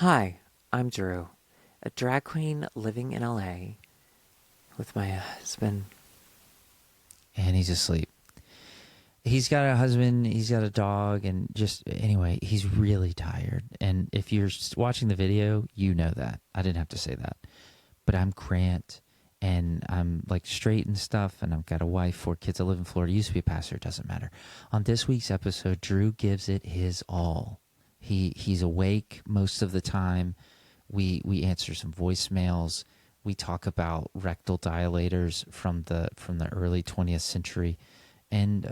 Hi, I'm Drew, a drag queen living in LA with my husband. And he's asleep. He's got a husband, he's got a dog, and anyway, he's really tired. And if you're watching the video, you know that. I didn't have to say that. But I'm Grant, and I'm like straight and stuff, and I've got a wife, 4 kids. I live in Florida. Used to be a pastor, it doesn't matter. On this week's episode, Drew gives it his all. He's awake most of the time. We answer some voicemails. We talk about rectal dilators from the early 20th century. And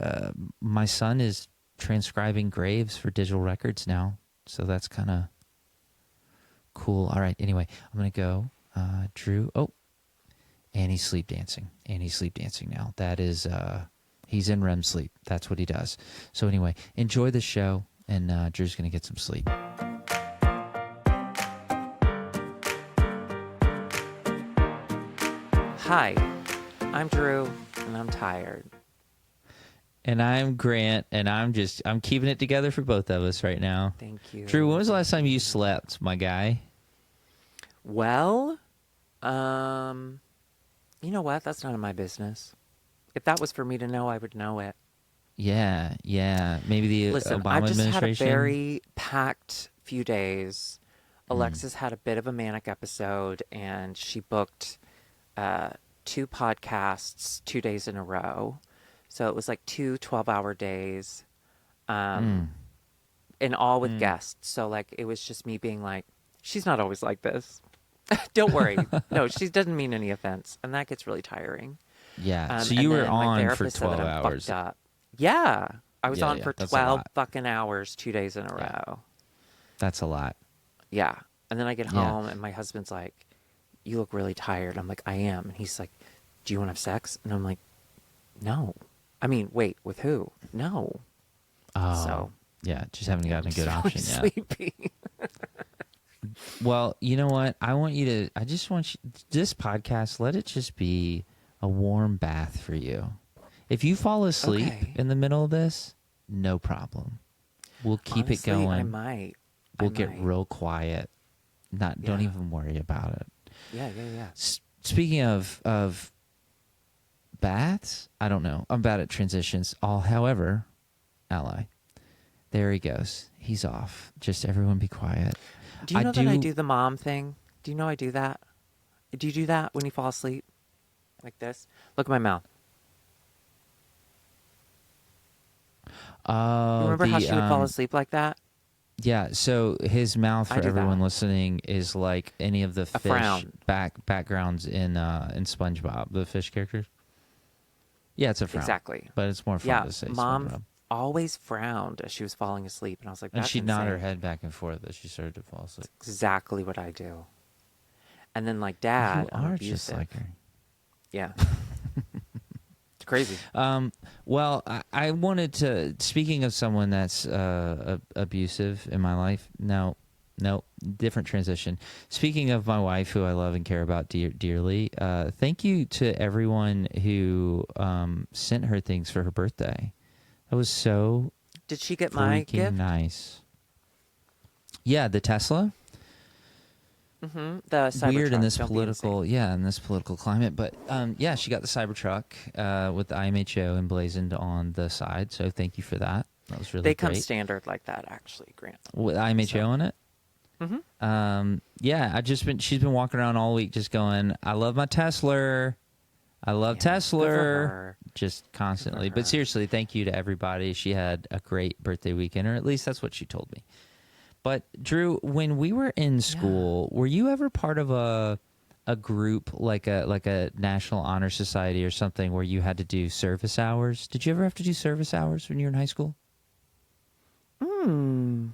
my son is transcribing graves for digital records now. So that's kind of cool. All right. Anyway, I'm going to go. Drew. Oh, and he's sleep dancing. Now. That is, he's in REM sleep. That's what he does. So anyway, enjoy the show. And Drew's going to get some sleep. Hi, I'm Drew, and I'm tired. And I'm Grant, and I'm keeping it together for both of us right now. Thank you. Drew, when was the last time you slept, my guy? Well, you know what? That's none of my business. If that was for me to know, I would know it. Yeah. Maybe the Listen, Obama I've just administration. had a very packed few days. Alexis had a bit of a manic episode, and she booked 2 podcasts 2 days in a row. So it was like 2 12-hour days, and all with guests. So like it was just me being like, she's not always like this. Don't worry. No, she doesn't mean any offense, and that gets really tiring. Yeah. So you were on for 12 hours. Yeah. I was on yeah, for 12 fucking hours 2 days in a row. That's a lot. Yeah. And then I get home and my husband's like, you look really tired. I'm like, I am. And he's like, do you want to have sex? And I'm like, no. I mean, wait, with who? No. Oh. So, yeah, just haven't gotten a good option yet. Sleepy. Well, you know what? I just want you, this podcast, let it just be a warm bath for you. If you fall asleep in the middle of this, no problem. We'll keep it going. I might. We'll get real quiet. Don't even worry about it. Yeah. Speaking of baths, I don't know. I'm bad at transitions. However, Ally, there he goes. He's off. Just everyone be quiet. Do you know that I do the mom thing? Do you know I do that? Do you do that when you fall asleep? Like this? Look at my mouth. Remember how she would fall asleep like that? Yeah, so his mouth, for everyone listening, is like any of the fish backgrounds in SpongeBob, the fish characters. Yeah, it's a frown. Exactly. But it's more fun to say Mom SpongeBob. Always frowned as she was falling asleep, and I was like, and she'd insane. nod her head back and forth as she started to fall asleep. That's exactly what I do. And then, like, Dad, you are just like her. Yeah. It's crazy. Well, I wanted to, speaking of someone that's abusive in my life, no, different transition. Speaking of my wife, who I love and care about dearly, thank you to everyone who sent her things for her birthday. That was so Did she get my gift? Nice. Yeah, the Tesla. Mm-hmm. The Cybertruck. Weird in this political climate, but yeah, she got the Cybertruck with the IMHO emblazoned on the side. So thank you for that. That was really great. They come standard like that, actually, Grant. With IMHO on it. Mm-hmm. Yeah, she's been walking around all week just going, I love my Tesla. I love Tesla. Just constantly. But seriously, thank you to everybody. She had a great birthday weekend, or at least that's what she told me. But Drew, when we were in school, were you ever part of a group like a National Honor Society or something where you had to do service hours? Did you ever have to do service hours when you were in high school? Did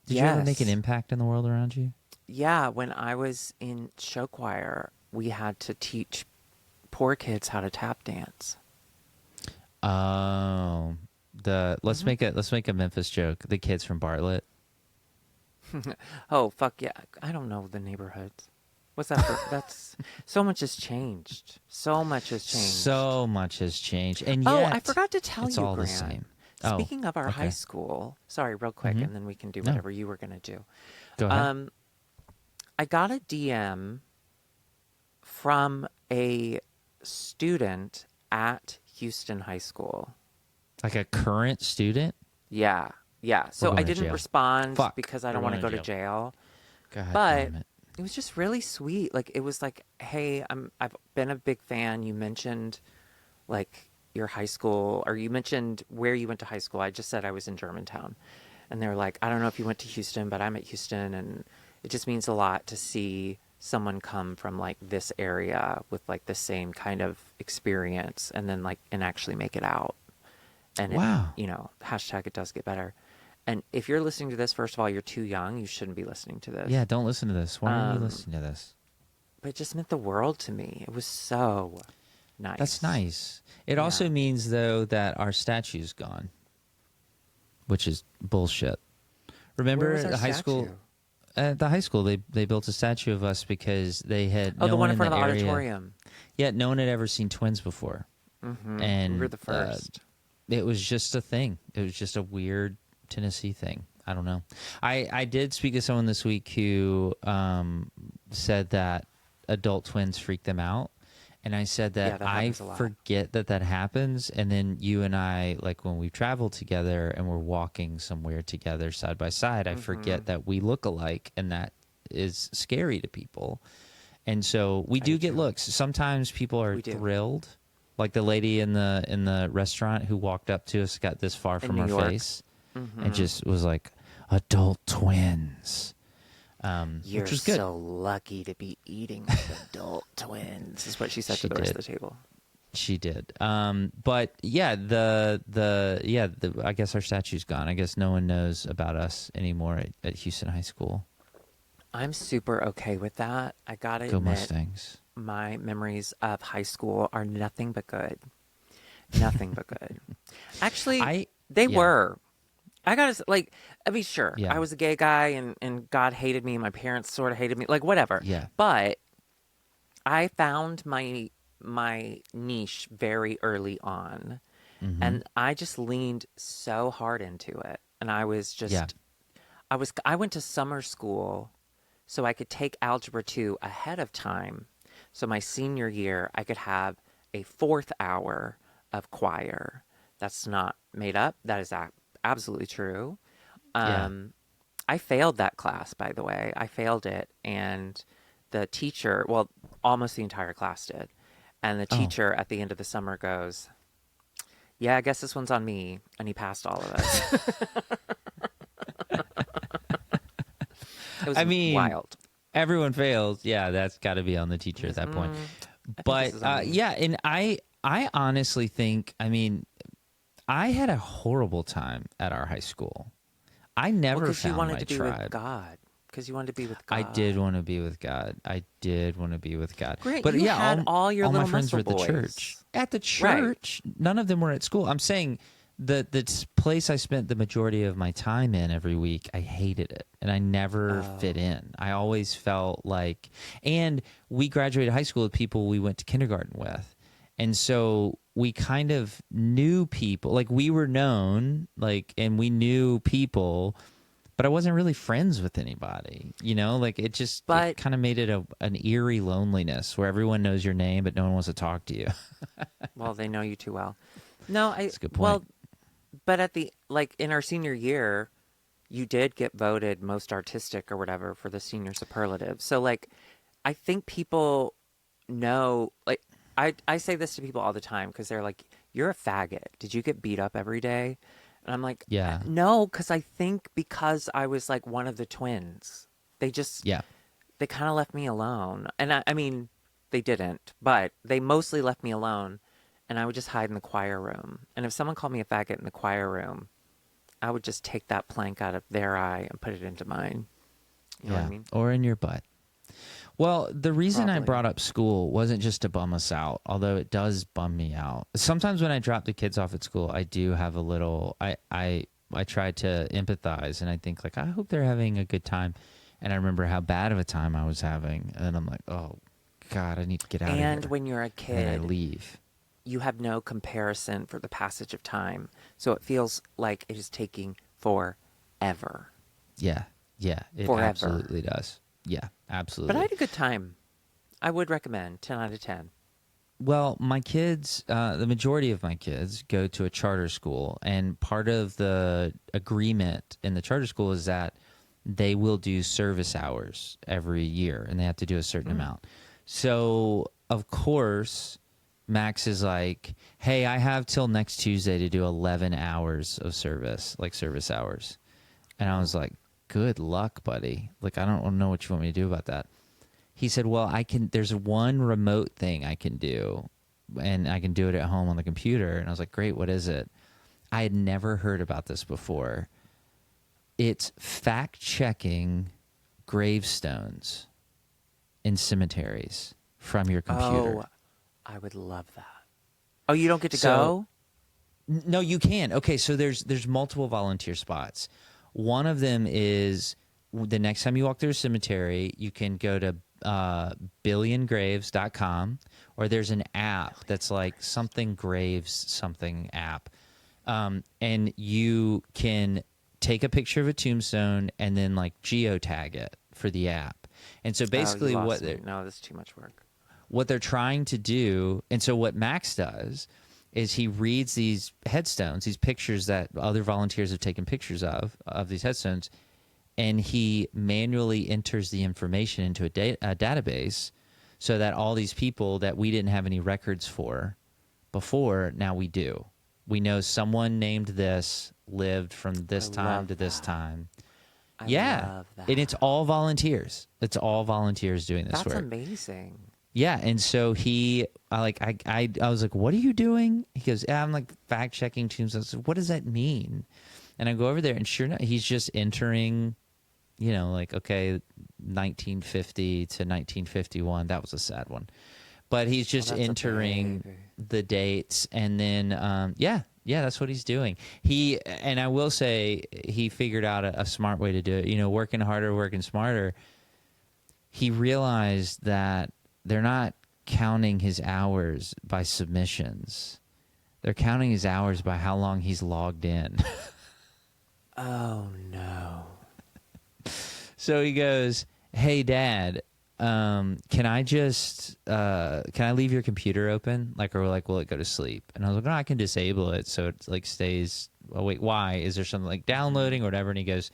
you ever make an impact in the world around you? Yeah, when I was in show choir, we had to teach poor kids how to tap dance. Oh, let's make a Memphis joke. The kids from Bartlett. Oh, fuck yeah! I don't know the neighborhoods. What's that for? That's so much has changed. So much has changed. And I yet, forgot to tell it's you, all Grant. the same. Oh, Speaking of our high okay. school, sorry, real quick, Mm-hmm. and then we can do No, whatever you were going to do. go ahead. Um, I got a DM from a student at Houston High School. Like a current student? Yeah, yeah. We're So I going to didn't jail. respond Fuck. because I We're don't want to going go to to jail. jail. God But damn it. it was just really sweet. Like it was like, hey, I've been a big fan. You mentioned like your high school, or you mentioned where you went to high school. I just said I was in Germantown. And they're like, I don't know if you went to Houston, but I'm at Houston, and it just means a lot to see someone come from like this area with like the same kind of experience and then like and actually make it out. And it, Wow. hashtag it does get better. And if you're listening to this, first of all, you're too young. You shouldn't be listening to this. Yeah, don't listen to this. Why are you Um, listening to this? but it just meant the world to me. It was so nice. That's nice. It Yeah. also means, though, that our statue's gone, which is bullshit. Remember Where was our the high school? statue? At the high school, they built a statue of us because they had Oh, no the one one in in front the of the area. auditorium. Yeah, no one had ever seen twins before, Mm-hmm. and We were the first. it was just a thing. It was just a weird Tennessee thing. I don't know. I did speak to someone this week who said that adult twins freak them out. And I said that, Yeah, that I happens a lot. forget that happens. And then you and I, like when we travel together and we're walking somewhere together side by side, I forget that we look alike. And that is scary to people. And so we do do get too. looks. Sometimes people are We do. thrilled. Like the lady in the restaurant who walked up to us, got this far from New our York. face, Mm-hmm. and just was like, adult twins. You're which was good. so lucky to be eating with adult twins, is what she said She to the rest did. of the table. She did. But yeah, I guess our statue's gone. I guess no one knows about us anymore at Houston High School. I'm super okay with that. I gotta Go admit, Mustangs. my memories of high school are nothing but good. Nothing but good. Actually, they yeah. were. I gotta like. I mean, sure, Yeah. I was a gay guy, and God hated me. My parents sort of hated me. Like whatever. Yeah. But I found my niche very early on, Mm-hmm. and I just leaned so hard into it. And I was just, Yeah. I went to summer school so I could take Algebra 2 ahead of time. So my senior year, I could have a fourth hour of choir. That's not made up. That is absolutely true. Yeah. I failed that class, by the way. I failed it. And the teacher, well, almost the entire class did. And the Oh. teacher at the end of the summer goes, yeah, I guess this one's on me. And he passed all of us. It was I mean, wild. Everyone fails. Yeah, that's got to be on the teacher at that point. I think But this is on me. yeah, and I honestly think, I mean, I had a horrible time at our high school. I never Because you found wanted my to be tribe. with God. Because you wanted to be with God. I did want to be with God. I did want to be with God. Great, But you yeah, had all your my little friends were muscle at the boys. church. At the church, none of them were at school. I'm saying the place I spent the majority of my time in every week, I hated it, and I never fit in. I always felt like, and we graduated high school with people we went to kindergarten with, and so we kind of knew people. Like we were known, and we knew people. But I wasn't really friends with anybody, like it just But- kind of made it an eerie loneliness where everyone knows your name, but no one wants to talk to you. Well, they know you too well. No, That's a good point. Well, but at the, in our senior year, you did get voted most artistic or whatever for the senior superlative. So, I think people know, I say this to people all the time because they're like, you're a faggot. Did you get beat up every day? And I'm like, Yeah. no, because I think because I was one of the twins, they just, Yeah. they kind of left me alone. And I mean, they didn't, but they mostly left me alone. And I would just hide in the choir room. And if someone called me a faggot in the choir room, I would just take that plank out of their eye and put it into mine. You know what I mean? Or in your butt. Well, the reason I Probably. brought up school wasn't just to bum us out, although it does bum me out. Sometimes when I drop the kids off at school, I do have a little, I try to empathize, and I think I hope they're having a good time. And I remember how bad of a time I was having, and I'm like, oh God, I need to get out of here. And when you're a And I kid, leave. you have no comparison for the passage of time. So it feels like it is taking forever. Yeah. Yeah, it Forever. absolutely does. Yeah, But absolutely. I had a good time. I would recommend 10 out of 10. Well, my kids, the majority of my kids go to a charter school, and part of the agreement in the charter school is that they will do service hours every year, and they have to do a certain amount. So, of course, Max is like, "Hey, I have till next Tuesday to do 11 hours of service, like service hours." And I was like, "Good luck, buddy. Like, I don't know what you want me to do about that." He said, "Well, I can. There's one remote thing I can do, and I can do it at home on the computer." And I was like, "Great, what is it?" I had never heard about this before. It's fact checking gravestones in cemeteries from your computer. Oh, I would love that. Oh, you don't get to So- go? No, you can. Okay, so there's multiple volunteer spots. One of them is the next time you walk through a cemetery, you can go to billiongraves.com, or there's an app that's like something graves something app. And you can take a picture of a tombstone and then like geotag it for the app. And so basically oh, you what lost me. No, that's too much work. what they're trying to do, and so what Max does is he reads these headstones, these pictures that other volunteers have taken pictures of these headstones, and he manually enters the information into a database so that all these people that we didn't have any records for before, now we do. We know someone named this lived from this I time love to this that. time. I Yeah. love that. And it's all volunteers. It's all volunteers doing this That's work. amazing. Yeah, and so I was like, "What are you doing?" He goes, "Yeah, I'm like fact checking tombstones." I said, "What does that mean?" And I go over there, and sure enough, he's just entering, like, okay, 1950 to 1951. That was a sad one, but he's just that's okay. entering the dates, and then yeah, that's what he's doing. And I will say he figured out a smart way to do it. Working harder, working smarter. He realized that they're not counting his hours by submissions. They're counting his hours by how long he's logged in. Oh, no. So he goes, "Hey, Dad, can I leave your computer open? Will it go to sleep?" And I was like, "No, I can disable it so it like stays." Oh, wait, why? Is there something like downloading or whatever? And he goes,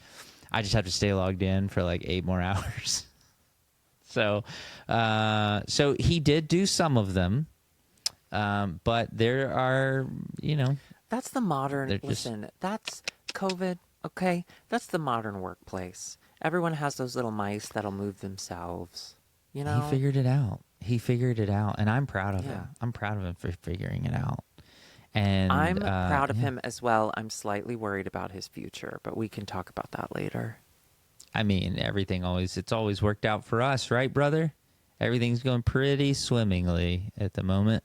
"I just have to stay logged in for like 8 more hours." So he did do some of them, but there are, That's the modern. They're just- Listen, that's COVID, okay? That's the modern workplace. Everyone has those little mice that'll move themselves. He figured it out. And I'm proud of Yeah. him. I'm proud of him for figuring it out. And I'm proud of yeah. him as well. I'm slightly worried about his future, but we can talk about that later. I mean, it's always worked out for us, right, brother? Everything's going pretty swimmingly at the moment.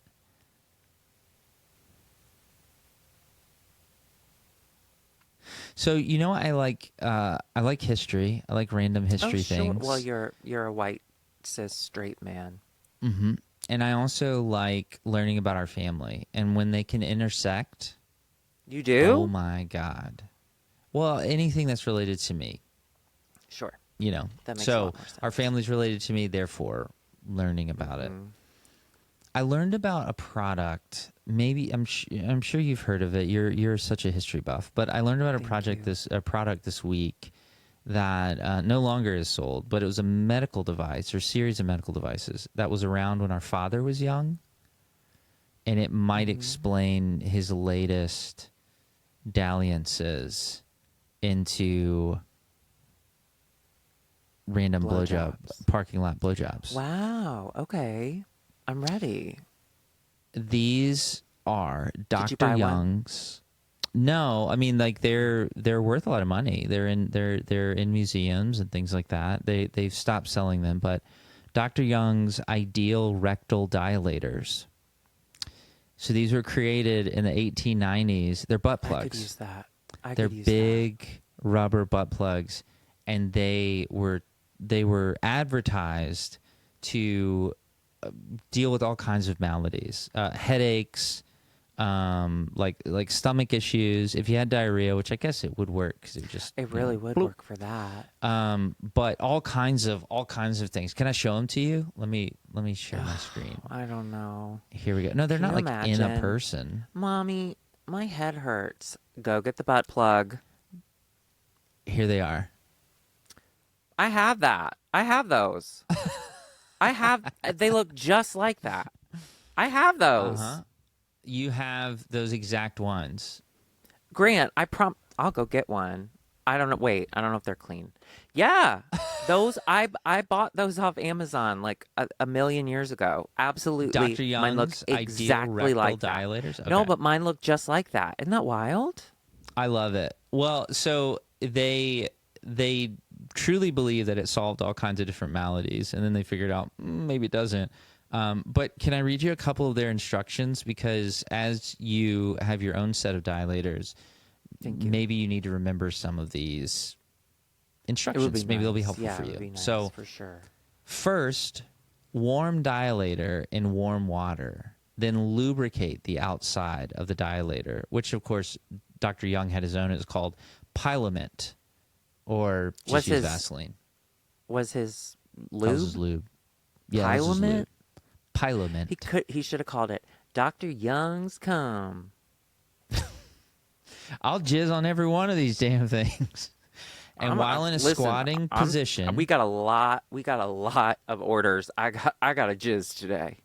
So I like history. I like random history things. Well, you're a white cis straight man. Mm-hmm. And I also like learning about our family and when they can intersect. You do? Oh my God! Well, anything that's related to me. Sure. That makes a so lot more sense. our family's related to me, therefore learning about it. Mhm. I learned about a product. Maybe I'm sure you've heard of it. You're such a history buff, but I learned about a product this week that no longer is sold, but it was a medical device or series of medical devices that was around when our father was young, and it might explain his latest dalliances into random Blowjobs. parking lot blowjobs. Wow. Okay. I'm ready. These are Did you buy Dr. one? Young's. No, I mean, like they're worth a lot of money. They're in museums and things like that. They've stopped selling them, but Dr. Young's ideal rectal dilators. So these were created in the 1890s. They're butt plugs. I could use that. They're big rubber butt plugs, and they were advertised to deal with all kinds of maladies, headaches, like stomach issues. If you had diarrhea, which I guess it would work because it just It really would bloop. work for that. But all kinds of things. Can I show them to you? Let me share my screen. I don't know. Here we go. No, they're Can not you like in a imagine? person. Mommy, my head hurts. Go get the butt plug. Here they are. I have that. I have those. They look just like that. I have those. You have those exact ones. Grant, I'll go get one. I don't know. Wait, I don't know if they're clean. Yeah, those I bought those off Amazon like a million years ago. Absolutely, Dr. mine looks Young's exactly ideal like rectal dilators. that. Okay. No, but mine look just like that. Isn't that wild? I love it. Well, so they truly believe that it solved all kinds of different maladies, and then they figured out maybe it doesn't. But can I read you a couple of their instructions? Because as you have your own set of dilators, Thank you. maybe you need to remember some of these instructions. Maybe they'll be helpful yeah, for it you. would be nice, So for sure. first, warm dilator in warm water. Then lubricate the outside of the dilator, which of course Dr. Young had his own. It's called Pilament, or just use Vaseline. Was his That was his lube? lube. Yeah, that was his lube. Pilament. He should have called it Dr. Young's cum. I'll jizz on every one of these damn things. And while in a squatting position, we got a lot of orders. I got a jizz today.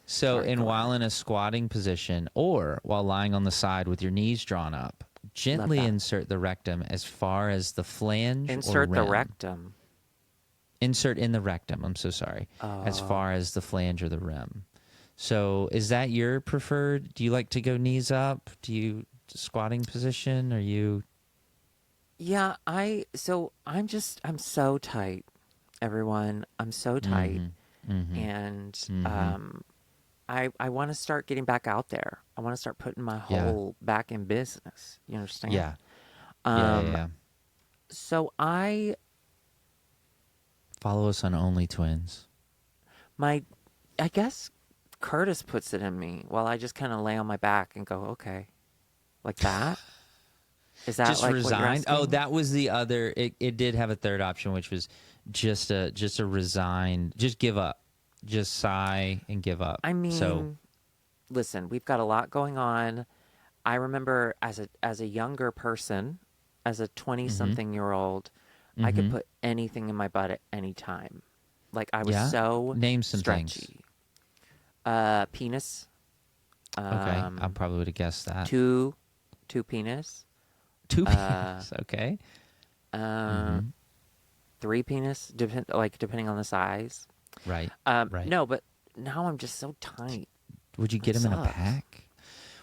So, while in a squatting position or while lying on the side with your knees drawn up, gently insert the rectum as far as the flange Insert or the rim. rectum. Insert in the rectum, I'm so sorry, as far as the flange or the rim. So is that your preferred? Do you like to go knees up? Do you squatting position? Are you? Yeah, I'm so tight, everyone. I'm so tight. And I want to start getting back out there. I want to start putting my whole back in business. You understand? Yeah. Yeah. So I follow us on 2Twins. I guess Curtis puts it in me while I just kind of lay on my back and go, okay, like that. Is that just like resign? What oh, that was the other. It did have a third option, which was just a resign. Just give up. Just sigh and give up. I mean, listen, we've got a lot going on. I remember as a younger person, as a 20-something-year-old, I could put anything in my butt at any time. Like I was so Name some stretchy. things. Penis. Okay, I probably would have guessed that. Two penis. 2 penis. Okay. 3 penis, depending on the size. Right. Right. No, but now I'm just so tight. Would you get them in a pack?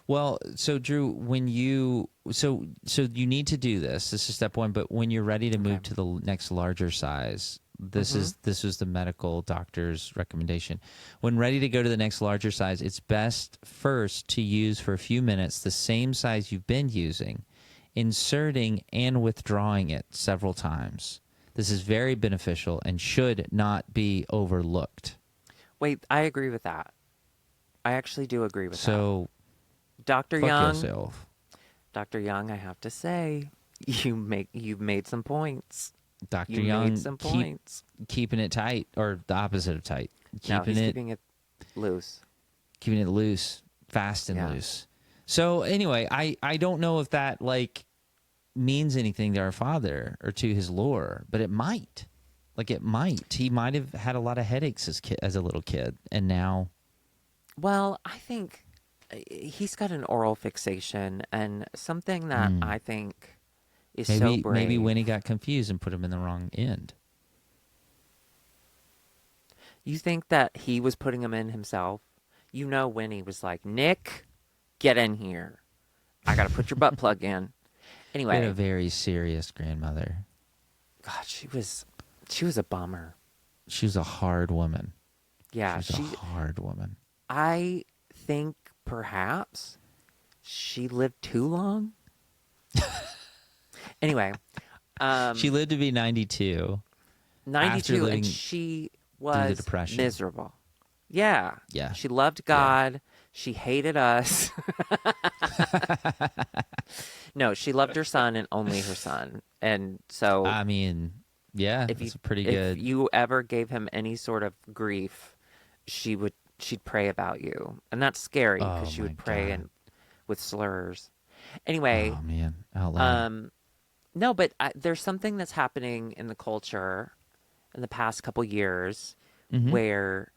Well, so Drew, when you so you need to do this. This is step one. But when you're ready to move to the next larger size, this was the medical doctor's recommendation. When ready to go to the next larger size, it's best first to use for a few minutes the same size you've been using, inserting and withdrawing it several times. This is very beneficial and should not be overlooked. Wait, I agree with that. I actually do agree with that. So, Dr. fuck Young, yourself. Dr. Young, I have to say, you've made some points. Dr. Young, made some points. Keeping it tight, or the opposite of tight. Keeping it loose. Keeping it loose, fast and loose. So anyway, I don't know if that means anything to our father or to his lore, but it might. It might. He might have had a lot of headaches as a little kid, and now. Well, I think he's got an oral fixation, and something that I think is so brave. Maybe Winnie got confused and put him in the wrong end. You think that he was putting him in himself? You know, Winnie was like, Nick, get in here. I got to put your butt plug in. Anyway. He had a very serious grandmother. God, she was a bummer. She was a hard woman. Yeah. She was a hard woman. I think perhaps she lived too long. Anyway. She lived to be 92. 92, and she was depression. miserable. Yeah. Yeah. She loved God. She hated us. No, she loved her son and only her son. And so I mean, yeah, if you that's a pretty if good. you ever gave him any sort of grief, she'd pray about you. And that's scary because Oh she my would pray god. and with slurs. Anyway, Oh man, out loud. um no, but there's something that's happening in the culture in the past couple years Mm-hmm. where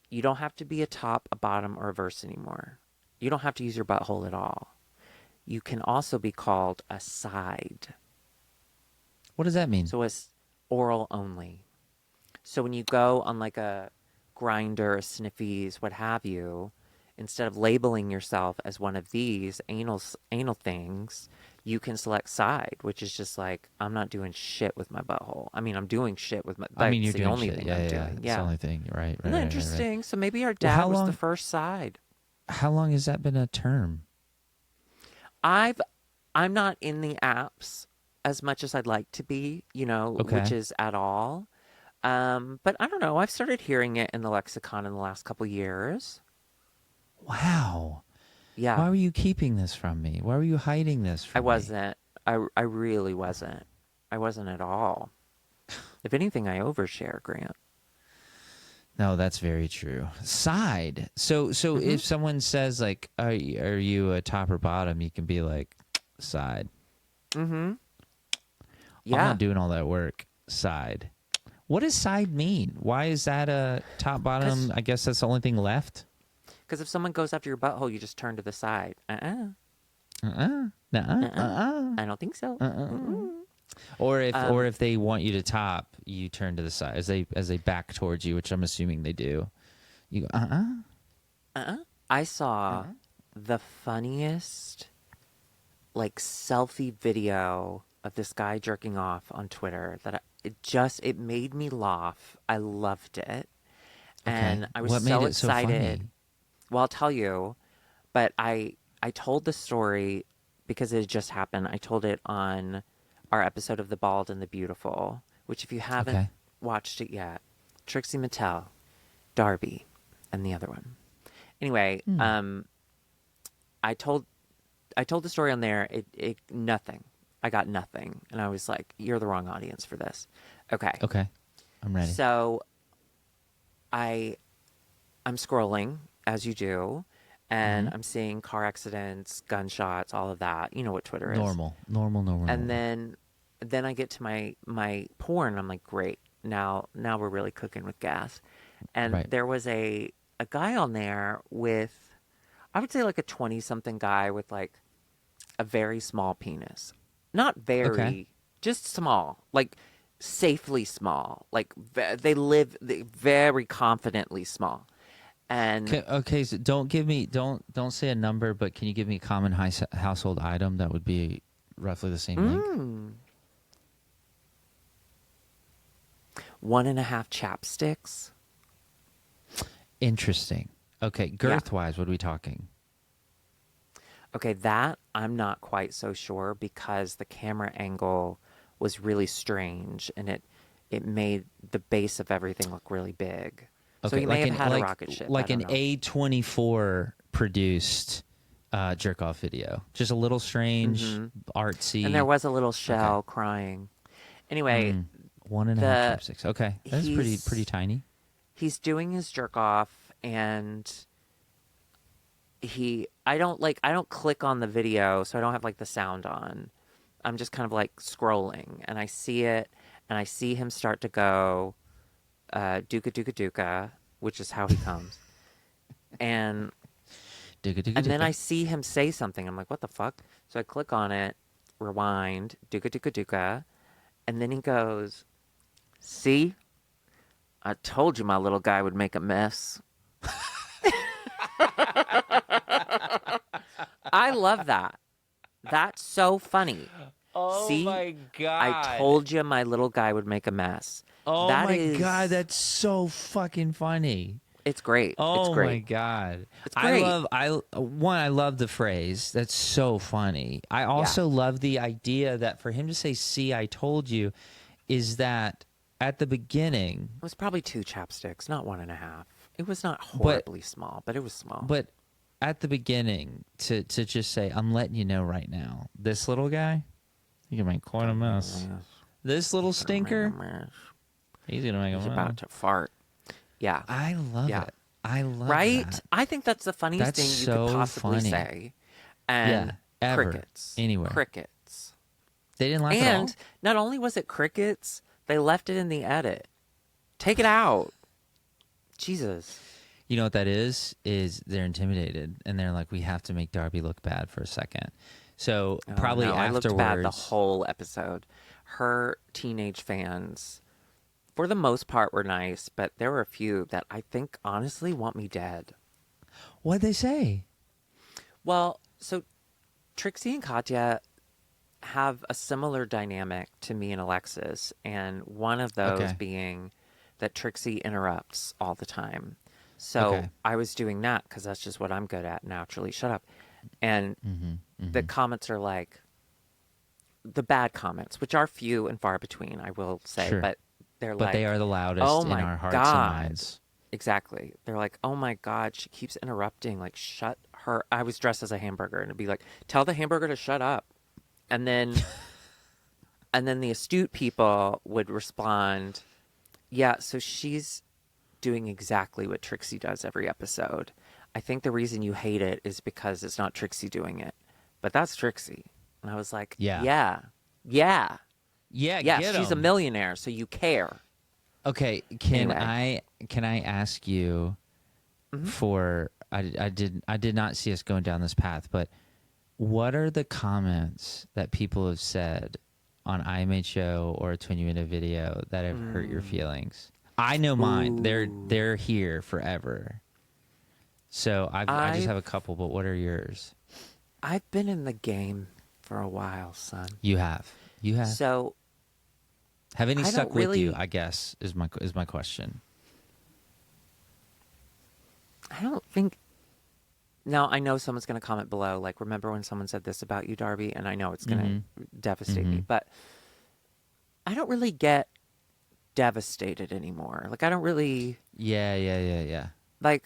you don't have to be a top, a bottom, or a verse anymore. You don't have to use your butthole at all. You can also be called a side. What does that mean? So it's oral only. So when you go on like a grinder, a sniffies, what have you, instead of labeling yourself as one of these anal things, you can select side, which is just like, I'm not doing shit with my butthole. I mean, I'm doing shit with my. I mean, you're That's the doing only shit. thing Yeah, I'm yeah, yeah. doing. It's the Yeah. only thing. Right, Isn't right, that right, right, right. interesting? So maybe our Well, dad was the first side. How long has that been a term? I'm not in the apps as much as I'd like to be, which Okay. is at all. But I don't know. I've started hearing it in the lexicon in the last couple years. Wow. Yeah, Why were you keeping this from me? Why were you hiding this I from me? wasn't. I really wasn't. I wasn't at all. If anything, I overshare, Grant. No, that's very true. Side. So Mm-hmm. if someone says like, are you a top or bottom? You can be like, side. Mm-hmm. I'm Yeah, not doing all that work. Side. What does side mean? Why is that a top bottom? I guess that's the only thing left. because if someone goes after your butthole, you just turn to the side. Uh-uh. Nuh-uh. Uh-uh. Uh-uh. I don't think so. Uh-uh. Or Um, if they want you to top, you turn to the side as they back towards you, which I'm assuming they do. You go, I saw the funniest like selfie video of this guy jerking off on Twitter that it made me laugh. I loved it. Okay. And I was What so made it so excited. funny? Well, I'll tell you, but I told the story because it had just happened. I told it on our episode of The Bald and the Beautiful, which if you haven't Okay. watched it yet, Trixie Mattel, Darby, and the other one. Anyway, I told the story on there. It nothing. I got nothing, and I was like, "You're the wrong audience for this." Okay. Okay. I'm ready. So I'm scrolling as you do, and I'm seeing car accidents, gunshots, all of that. You know what Twitter is. Normal. And then I get to my porn. I'm like, great. Now we're really cooking with gas. And Right. there was a guy on there with, I would say like a 20-something guy with like a very small penis. Not very, Okay. just small, like safely small. Like they live very confidently small. And Okay, so don't say a number, but can you give me a common household item that would be roughly the same length? 1.5 chapsticks. Interesting. Okay, girth-wise, what are we talking? Okay, that I'm not quite so sure because the camera angle was really strange and it made the base of everything look really big. So Okay, he may have had a rocket ship. like I an don't know. A24 produced jerk off video. Just a little strange, artsy. And there was a little shell crying. Anyway, 1.5 chopsticks. Okay, that's pretty tiny. he's doing his jerk off and I don't click on the video, so I don't have like the sound on. I'm just kind of like scrolling and I see it and I see him start to go duka duka duka, which is how he comes. And then I see him say something. I'm like, what the fuck? So I click on it, rewind, duka duka duka, and then he goes, see? I told you my little guy would make a mess. I love that. That's so funny. Oh See? my god! I told you my little guy would make a mess. Oh That my is- god, that's so fucking funny. It's great. Oh it's my great. god. It's great. I love the phrase. That's so funny. I also love the idea that for him to say, "See, I told you," is that at the beginning. It was probably 2 chapsticks, not 1.5. It was not But horribly small, but it was small. but at the beginning to just say, I'm letting you know right now, this little guy, he can make quite a mess. This little stinker, he's gonna make a He's mess. about to fart. Yeah. I love Yeah. it. I love Right? that. I think that's the funniest That's thing you so could possibly funny. say. And ever. crickets. Anywhere. Crickets. They didn't laugh at all. And not only was it crickets, they left it in the edit. Take it out. Jesus. You know what that is? Is they're intimidated and they're like, we have to make Darby look bad for a second. So probably no, I afterwards. looked bad the whole episode. Her teenage fans, for the most part, were nice, but there were a few that I think honestly want me dead. What'd they say? Well, so Trixie and Katya have a similar dynamic to me and Alexis, and one of those being that Trixie interrupts all the time. So I was doing that because that's just what I'm good at naturally. Shut up. And the comments are like the bad comments, which are few and far between, I will say, Sure. but they're But like, they are the loudest oh in my our hearts God. and minds. Exactly. They're like, oh my God, she keeps interrupting. Like, shut her. I was dressed as a hamburger and it'd be like, tell the hamburger to shut up. And then, and then the astute people would respond, yeah, so she's doing exactly what Trixie does every episode. I think the reason you hate it is because it's not Trixie doing it, but that's Trixie. And I was like, yeah, she's a millionaire, so you care. Okay, can Anyway. I ask you for I did not see us going down this path, but what are the comments that people have said on IMHO or a Twinnuendo video that have hurt your feelings? I know mine. They're here forever. So I just have a couple, but what are yours? I've been in the game for a while, son. You have. So Have any I stuck don't with you? really- I guess is my question. I don't think. Now, I know someone's going to comment below, like, remember when someone said this about you, Darby? And I know it's going to devastate me, but I don't really get devastated anymore. Like, I don't really, Yeah. like,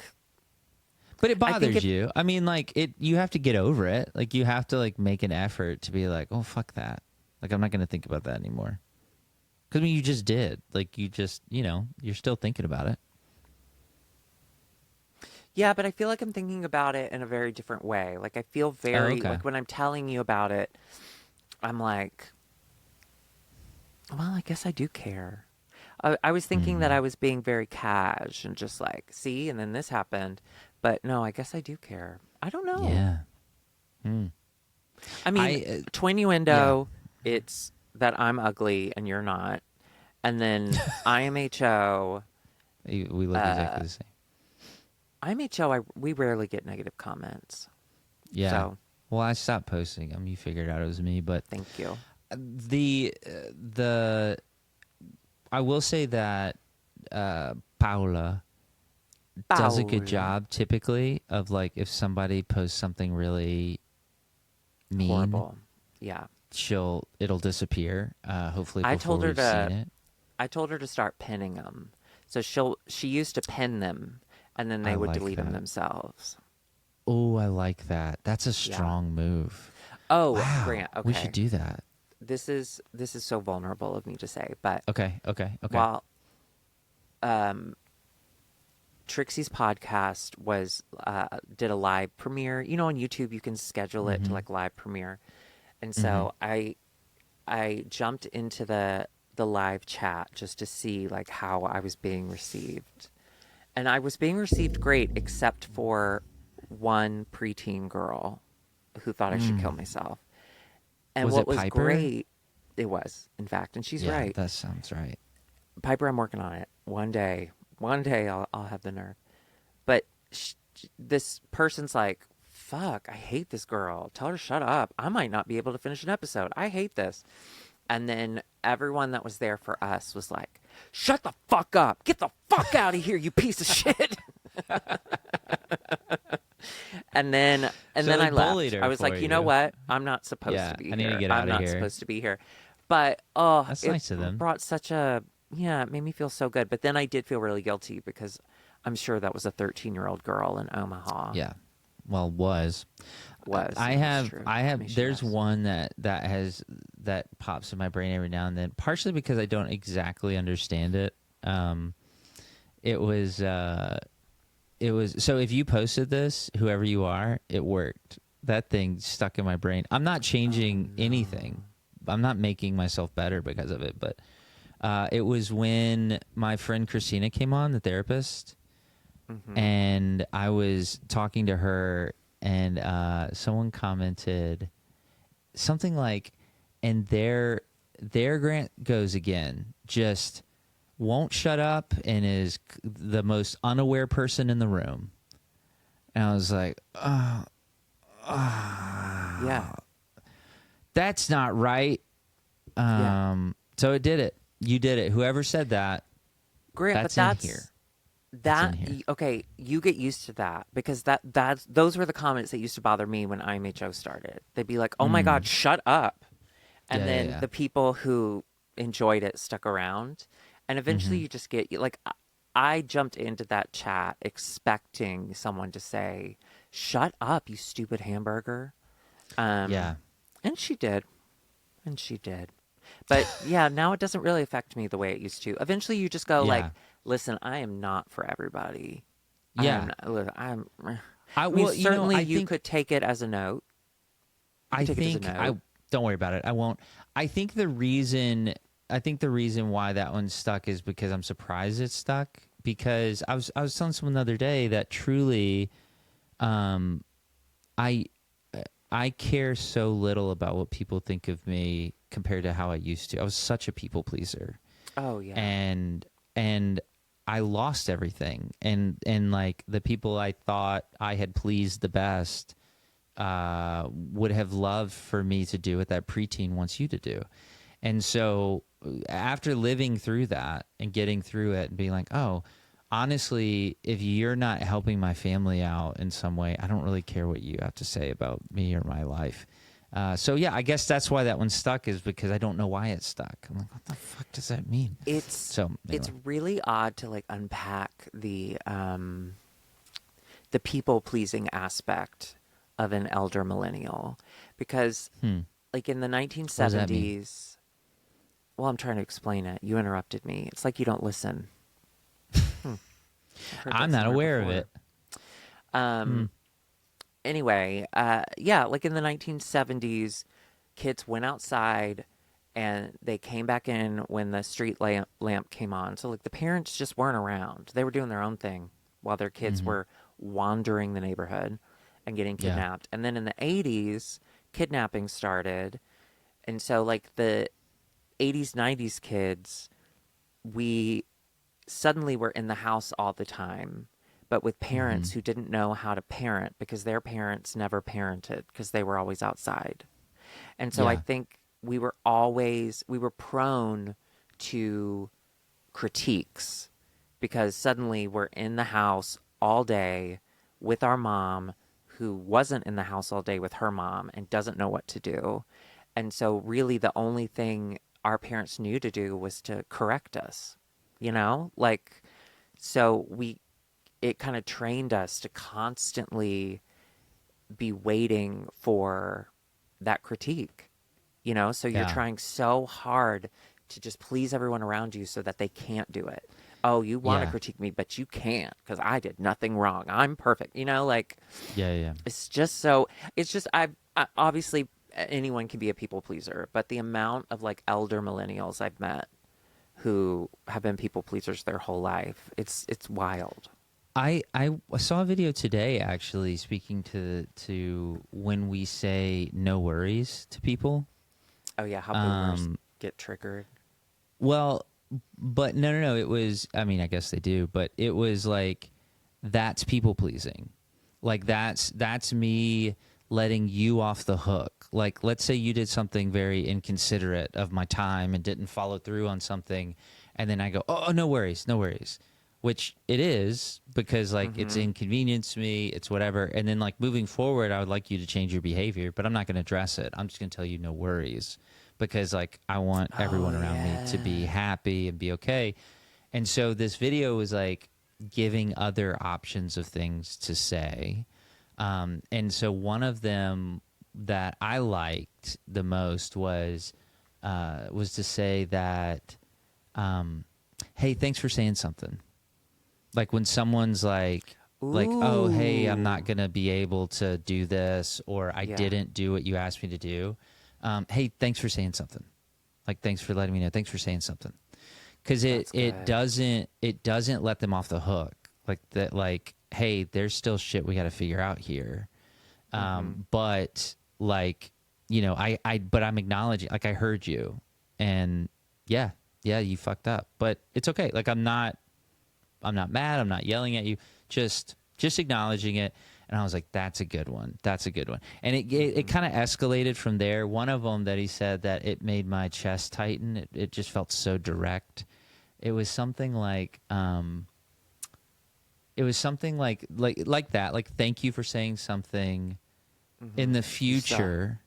But it I think bothers you. I mean, like you have to get over it. Like you have to like make an effort to be like, oh fuck that. Like I'm not going to think about that anymore. Because I mean, you just did. Like you just, you're still thinking about it. yeah, but I feel like I'm thinking about it in a very different way. Like, I feel very, okay. like, when I'm telling you about it, I'm like, well, I guess I do care. I was thinking that I was being very cash and just like, see, and then this happened. But no, I guess I do care. I don't know. Yeah. I mean, Twinnuendo, it's that I'm ugly and you're not. And then IMHO, We look exactly the same. IMHO, we rarely get negative comments. Yeah. So, Well, I stopped posting them. You figured out it was me, but thank you. the I will say that Paula does a good job typically of like if somebody posts something really mean, Horrible. Yeah. it'll disappear. Hopefully, before I told her we've to. seen it. I told her to start pinning them. So she used to pin them, and then they I would like delete them that. themselves. Oh, I like that. That's a strong move. Oh, Wow, Grant. Okay, we should do that. This is so vulnerable of me to say, but Okay. while Trixie's podcast was did a live premiere, on YouTube you can schedule it to like live premiere, and so I jumped into the live chat just to see like how I was being received, and I was being received great, except for one preteen girl who thought I should kill myself. And Was what it was Piper? great, it was, in fact, and she's Yeah, right. that sounds right. Piper, I'm working on it. One day I'll have the nerve. But this person's like, fuck, I hate this girl. Tell her to shut up. I might not be able to finish an episode. I hate this. And then everyone that was there for us was like, shut the fuck up. Get the fuck out of here, you piece of shit. And then I left. I was like, you know what? I'm not supposed to be here. I need to get out I'm of not here. supposed to be here. But That's it nice of them. brought such a it made me feel so good. But then I did feel really guilty because I'm sure that was a 13-year-old girl in Omaha. Yeah. Well, was. Was. I Yeah, that's have true. I have Maybe she there's was. one that pops in my brain every now and then, partially because I don't exactly understand it. It was so if you posted this, whoever you are, it worked. That thing stuck in my brain. I'm not changing anything. I'm not making myself better because of it, but it was when my friend Christina came on, the therapist, and I was talking to her, and someone commented something like, and their Grant goes again, just won't shut up and is the most unaware person in the room. And I was like, Yeah. that's not right. Yeah. So it did it. You did it. Whoever said that, Grant, that's but in that's here. that in here. okay, you get used to that because those were the comments that used to bother me when IMHO started. They'd be like, "Oh my god, shut up." And then Yeah. the people who enjoyed it stuck around. And eventually you just get like I jumped into that chat expecting someone to say, "Shut up, you stupid hamburger." Yeah. And she did. And she did. But yeah, now it doesn't really affect me the way it used to. Eventually you just go Yeah. like, "Listen, I am not for everybody." Yeah. I'm I I mean, well, certainly I you think could take it as a note. You could take it as a I note. don't worry about it. I won't. I think the reason why that one stuck is because I'm surprised it stuck, because I was telling someone the other day that truly I I care so little about what people think of me compared to how I used to. I was such a people pleaser. Oh yeah. And I lost everything. And like the people I thought I had pleased the best would have loved for me to do what that preteen wants you to do. And so after living through that and getting through it and being like, oh, honestly, if you're not helping my family out in some way, I don't really care what you have to say about me or my life. So yeah, I guess that's why that one stuck, is because I don't know why it stuck. I'm like, what the fuck does that mean? So It's anyway. really odd to like unpack the people pleasing aspect of an elder millennial because like in the What does that mean? 1970s, well, I'm trying to explain it. You interrupted me. It's like you don't listen. I've heard I'm that not somewhere aware of before. it. Anyway, yeah, like in the 1970s, kids went outside and they came back in when the street lamp came on. So like the parents just weren't around. They were doing their own thing while their kids were wandering the neighborhood and getting Yeah. kidnapped. And then in the 80s, kidnapping started. And so like the 80s, 90s kids, we suddenly were in the house all the time, but with parents who didn't know how to parent because their parents never parented because they were always outside. And so I Yeah. think we were prone to critiques because suddenly we're in the house all day with our mom who wasn't in the house all day with her mom and doesn't know what to do. And so really the only thing our parents knew to do was to correct us, you know? Like so it kind of trained us to constantly be waiting for that critique, you know? So you're Yeah. trying so hard to just please everyone around you so that they can't do it. Oh, you want to Yeah. critique me, but you can't because I did nothing wrong. I'm perfect. You know, like Yeah. it's just I obviously anyone can be a people pleaser, but the amount of like elder millennials I've met who have been people pleasers their whole life, it's wild. I saw a video today, actually, speaking to when we say no worries to people. Oh yeah, how boomers get triggered. Well, but no. It was, I mean, I guess they do, but it was like, that's people pleasing. Like that's me letting you off the hook. Like, let's say you did something very inconsiderate of my time and didn't follow through on something, and then I go, oh, no worries, no worries. Which it is, because like it's inconvenienced me, it's whatever. And then like moving forward, I would like you to change your behavior, but I'm not going to address it. I'm just going to tell you no worries, because like I want Oh everyone around me to be yeah. happy and be okay. And so this video was like, giving other options of things to say. And so one of them that I liked the most was to say that, hey, thanks for saying something. Like when someone's like, oh, hey, I'm not Ooh. going to be able to do this, or I Yeah. didn't do what you asked me to do. Hey, thanks for saying something. Like, thanks for letting me know. Thanks for saying something. Because That's good. it doesn't let them off the hook. Like that, like, hey, there's still shit we got to figure out here. Mm-hmm. But like, but I'm acknowledging, like, I heard you, and yeah, you fucked up, but it's okay. Like, I'm not mad. I'm not yelling at you. Just acknowledging it. And I was like, that's a good one. That's a good one. And it Mm-hmm. kind of escalated from there. One of them that he said that it made my chest tighten. It just felt so direct. It was something like, like that. Like, thank you for saying something Mm-hmm. in the You suck. future.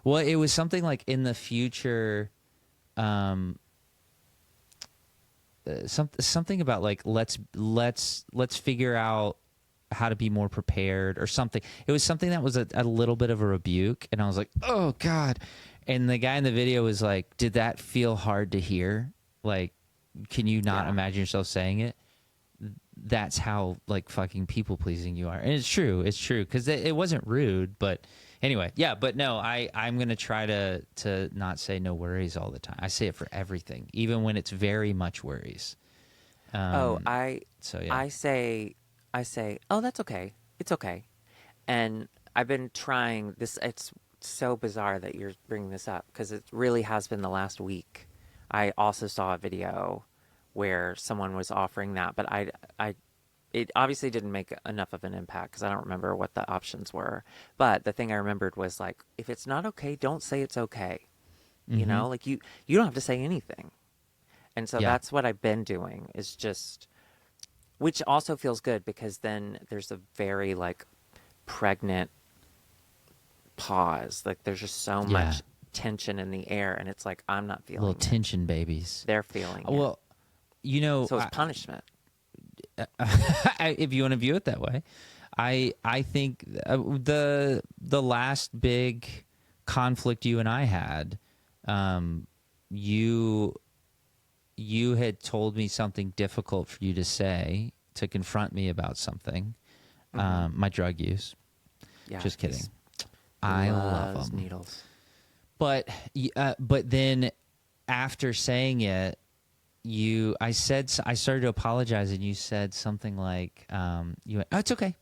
Well, it was something like in the future. Um, something about like let's figure out how to be more prepared or something. It was something that was a little bit of a rebuke, and I was like, oh god. And the guy in the video was like, did that feel hard to hear? Like, can you not Yeah. imagine yourself saying it? That's how like fucking people pleasing you are. And it's true because it wasn't rude, but anyway, yeah. But no, I'm gonna try to not say no worries all the time. I say it for everything, even when it's very much worries. Oh, um so yeah. I say I say, "Oh, that's okay. It's okay." And I've been trying this. It's so bizarre that you're bringing this up because it really has been the last week. I also saw a video where someone was offering that, but it obviously didn't make enough of an impact because I don't remember what the options were. But the thing I remembered was like, if it's not okay, don't say it's okay. You Mm-hmm. know, like you don't have to say anything. And so Yeah. that's what I've been doing is just, which also feels good because then there's a very like pregnant pause. Like there's just so Yeah. much tension in the air, and it's like I'm not Little feeling it. tension babies. They're feeling it. Well, you know, So it's punishment. if you want to view it that way, I think the last big conflict you and I had, you you had told me something difficult for you to say to confront me about something, Hmm. my drug use. Yeah, Just kidding. he I love loves them. needles. But then after saying it, I started to apologize, and you said something like, you went, oh, it's okay.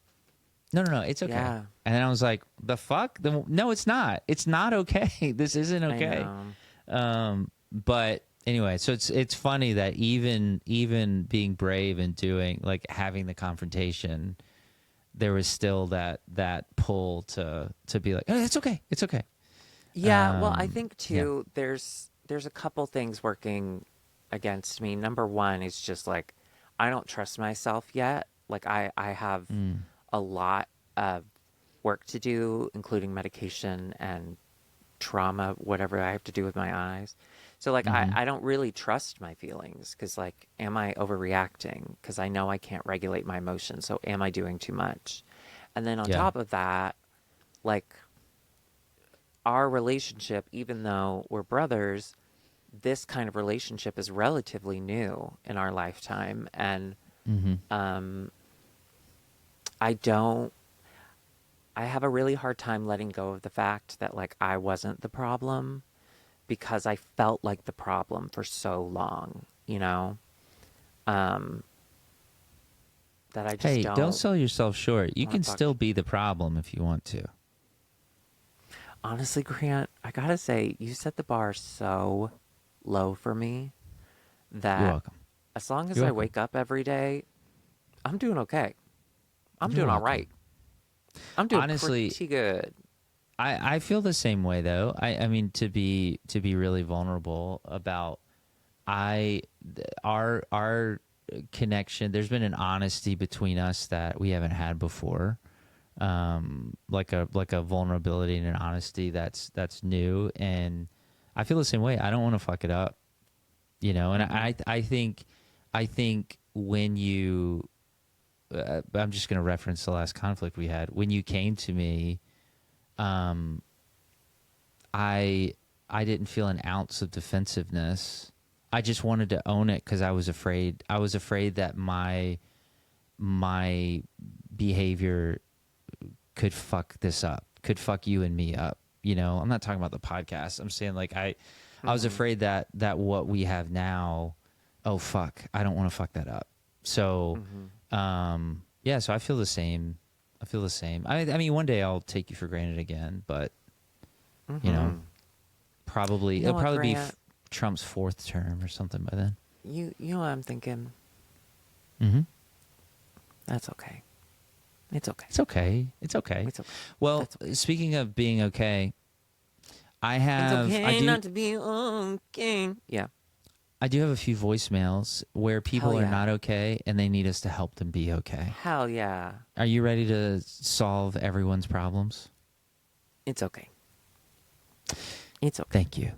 No, it's okay. Yeah, And then I was like, the fuck? No, it's not. It's not okay. This isn't I okay. know. But anyway, so it's funny that even being brave and doing, like, having the confrontation, there was still that pull to be like, oh, it's okay. It's okay. Yeah, well, I think Yeah. too. There's a couple things working against me. Number one is just like I don't trust myself yet. Like I have Mm. a lot of work to do, including medication and trauma, whatever I have to do with my eyes. So like Mm-hmm. I don't really trust my feelings because like am I overreacting? Because I know I can't regulate my emotions. So am I doing too much? And then on Yeah. top of that, like our relationship, even though we're brothers, this kind of relationship is relatively new in our lifetime. And Mm-hmm. um, I don't, I have a really hard time letting go of the fact that like I wasn't the problem because I felt like the problem for so long, you know, um, that I just Hey, don't don't sell yourself short. You want can to fuck. still be the problem if you want to. Honestly, Grant, I gotta say, you set the bar so low for me You're that welcome. as long as You're I welcome. wake up every day, I'm doing okay. I'm You're doing all welcome. right. I'm doing Honestly, pretty good. I feel the same way though. I mean, to be really vulnerable about, I our connection. There's been an honesty between us that we haven't had before. Like a vulnerability and an honesty that's new, and I feel the same way. I don't want to fuck it up, And Hmm. I think when you I'm just going to reference the last conflict we had. When you came to me, I didn't feel an ounce of defensiveness. I just wanted to own it because I was afraid. I was afraid that my behavior could fuck this up, could fuck you and me up. You know, I'm not talking about the podcast. I'm saying like I was afraid that what we have now, oh fuck, I don't want to fuck that up. So, yeah, so I feel the same. I feel the same. I mean, one day I'll take you for granted again, but you know, probably You know it'll what, probably be Grant? Trump's fourth term or something by then. You know what I'm thinking? Mm-hmm. That's okay. It's okay. It's okay. It's okay. It's okay. Well, That's okay. speaking of being okay, It's okay I do not to be okay. Yeah. I do have a few voicemails where people Hell are yeah. not okay and they need us to help them be okay. Hell yeah. Are you ready to solve everyone's problems? It's okay. It's okay. Thank you.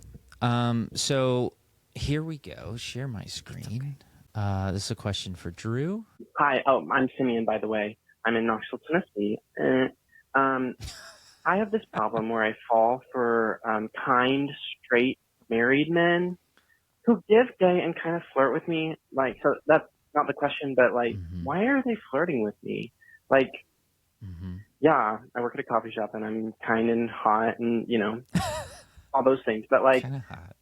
So here we go. Share my screen. This is a question for Drew. Hi. Oh, I'm Simeon, by the way. I'm in Knoxville, Tennessee. I have this problem where I fall for kind, straight, married men who give gay and kind of flirt with me. Like, so that's not the question, but like, why are they flirting with me? Like, yeah, I work at a coffee shop and I'm kind and hot and, you know, all those things. But like, Kind of hot.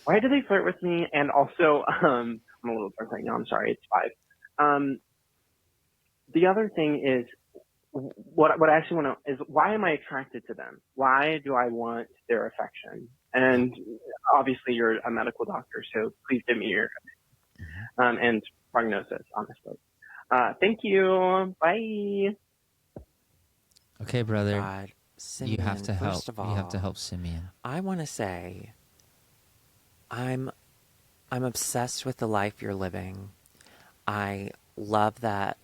why do they flirt with me? And also, I'm a little drunk right now. I'm sorry. It's 5. The other thing is, what I actually want to is, why am I attracted to them? Why do I want their affection? And obviously, you're a medical doctor, so please give me your and prognosis, honestly. Thank you. Bye. Okay, brother. God, Simeon, you have to help. First of all, You have to help Simeon. I want to say, I'm obsessed with the life you're living. I love that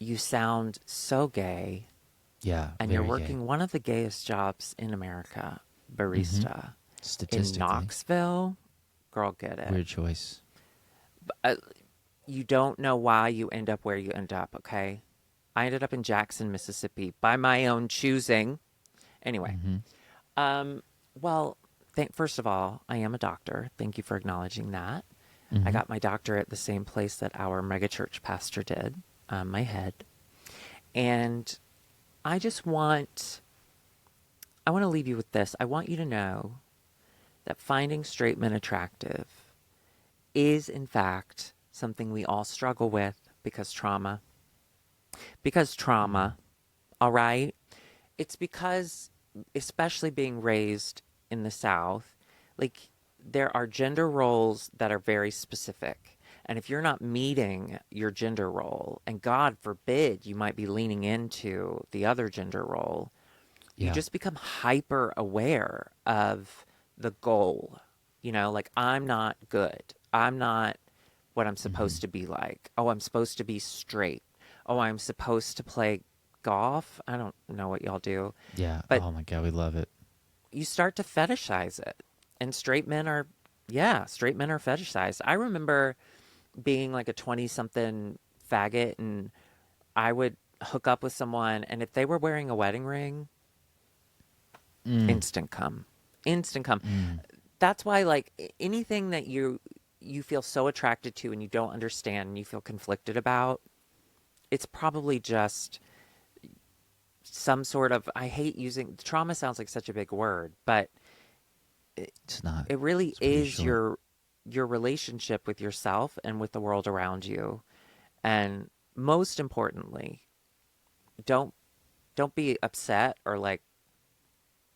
you sound so gay. Yeah, And very you're working gay. one of the gayest jobs in America, barista. In Statistically. Knoxville, girl, get it. Weird choice. You don't know why you end up where you end up, okay? I ended up in Jackson, Mississippi by my own choosing. Anyway, well, first of all, I am a doctor. Thank you for acknowledging that. I got my doctorate at the same place that our megachurch pastor did, my head. And I want to leave you with this. I want you to know that finding straight men attractive is, in fact, something we all struggle with because trauma. Because trauma, all right? It's because, especially being raised in the South, like, there are gender roles that are very specific. And if you're not meeting your gender role, and God forbid you might be leaning into the other gender role, you just become hyper aware of the goal. You know, like, I'm not good. I'm not what I'm supposed to be like. Oh, I'm supposed to be straight. Oh, I'm supposed to play golf. I don't know what y'all do. Yeah. But oh my God, we love it. you start to fetishize it. And straight men are fetishized. I remember being like a 20-something faggot, and I would hook up with someone, and if they were wearing a wedding ring, instant come. That's why, like, anything that you feel so attracted to and you don't understand and you feel conflicted about, it's probably just some sort of, I hate using, trauma sounds like such a big word, but It's not. it really It's pretty is short. your relationship with yourself and with the world around you. And most importantly, don't be upset or like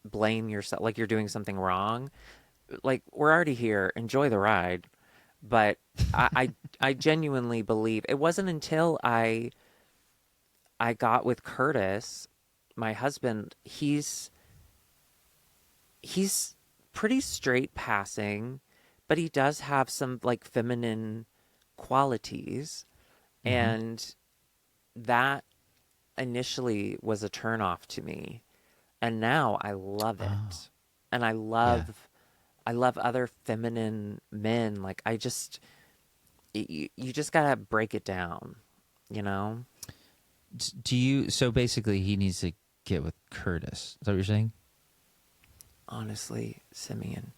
blame yourself like you're doing something wrong. Like, we're already here, enjoy the ride. But I genuinely believe it wasn't until I got with Curtis, my husband. He's pretty straight passing, but he does have some like feminine qualities. And that initially was a turnoff to me. And now I love it. Oh. And I love other feminine men. Like, you just gotta break it down. you know? Do you? So basically, he needs to get with Curtis. Is that what you're saying? Honestly, Simeon,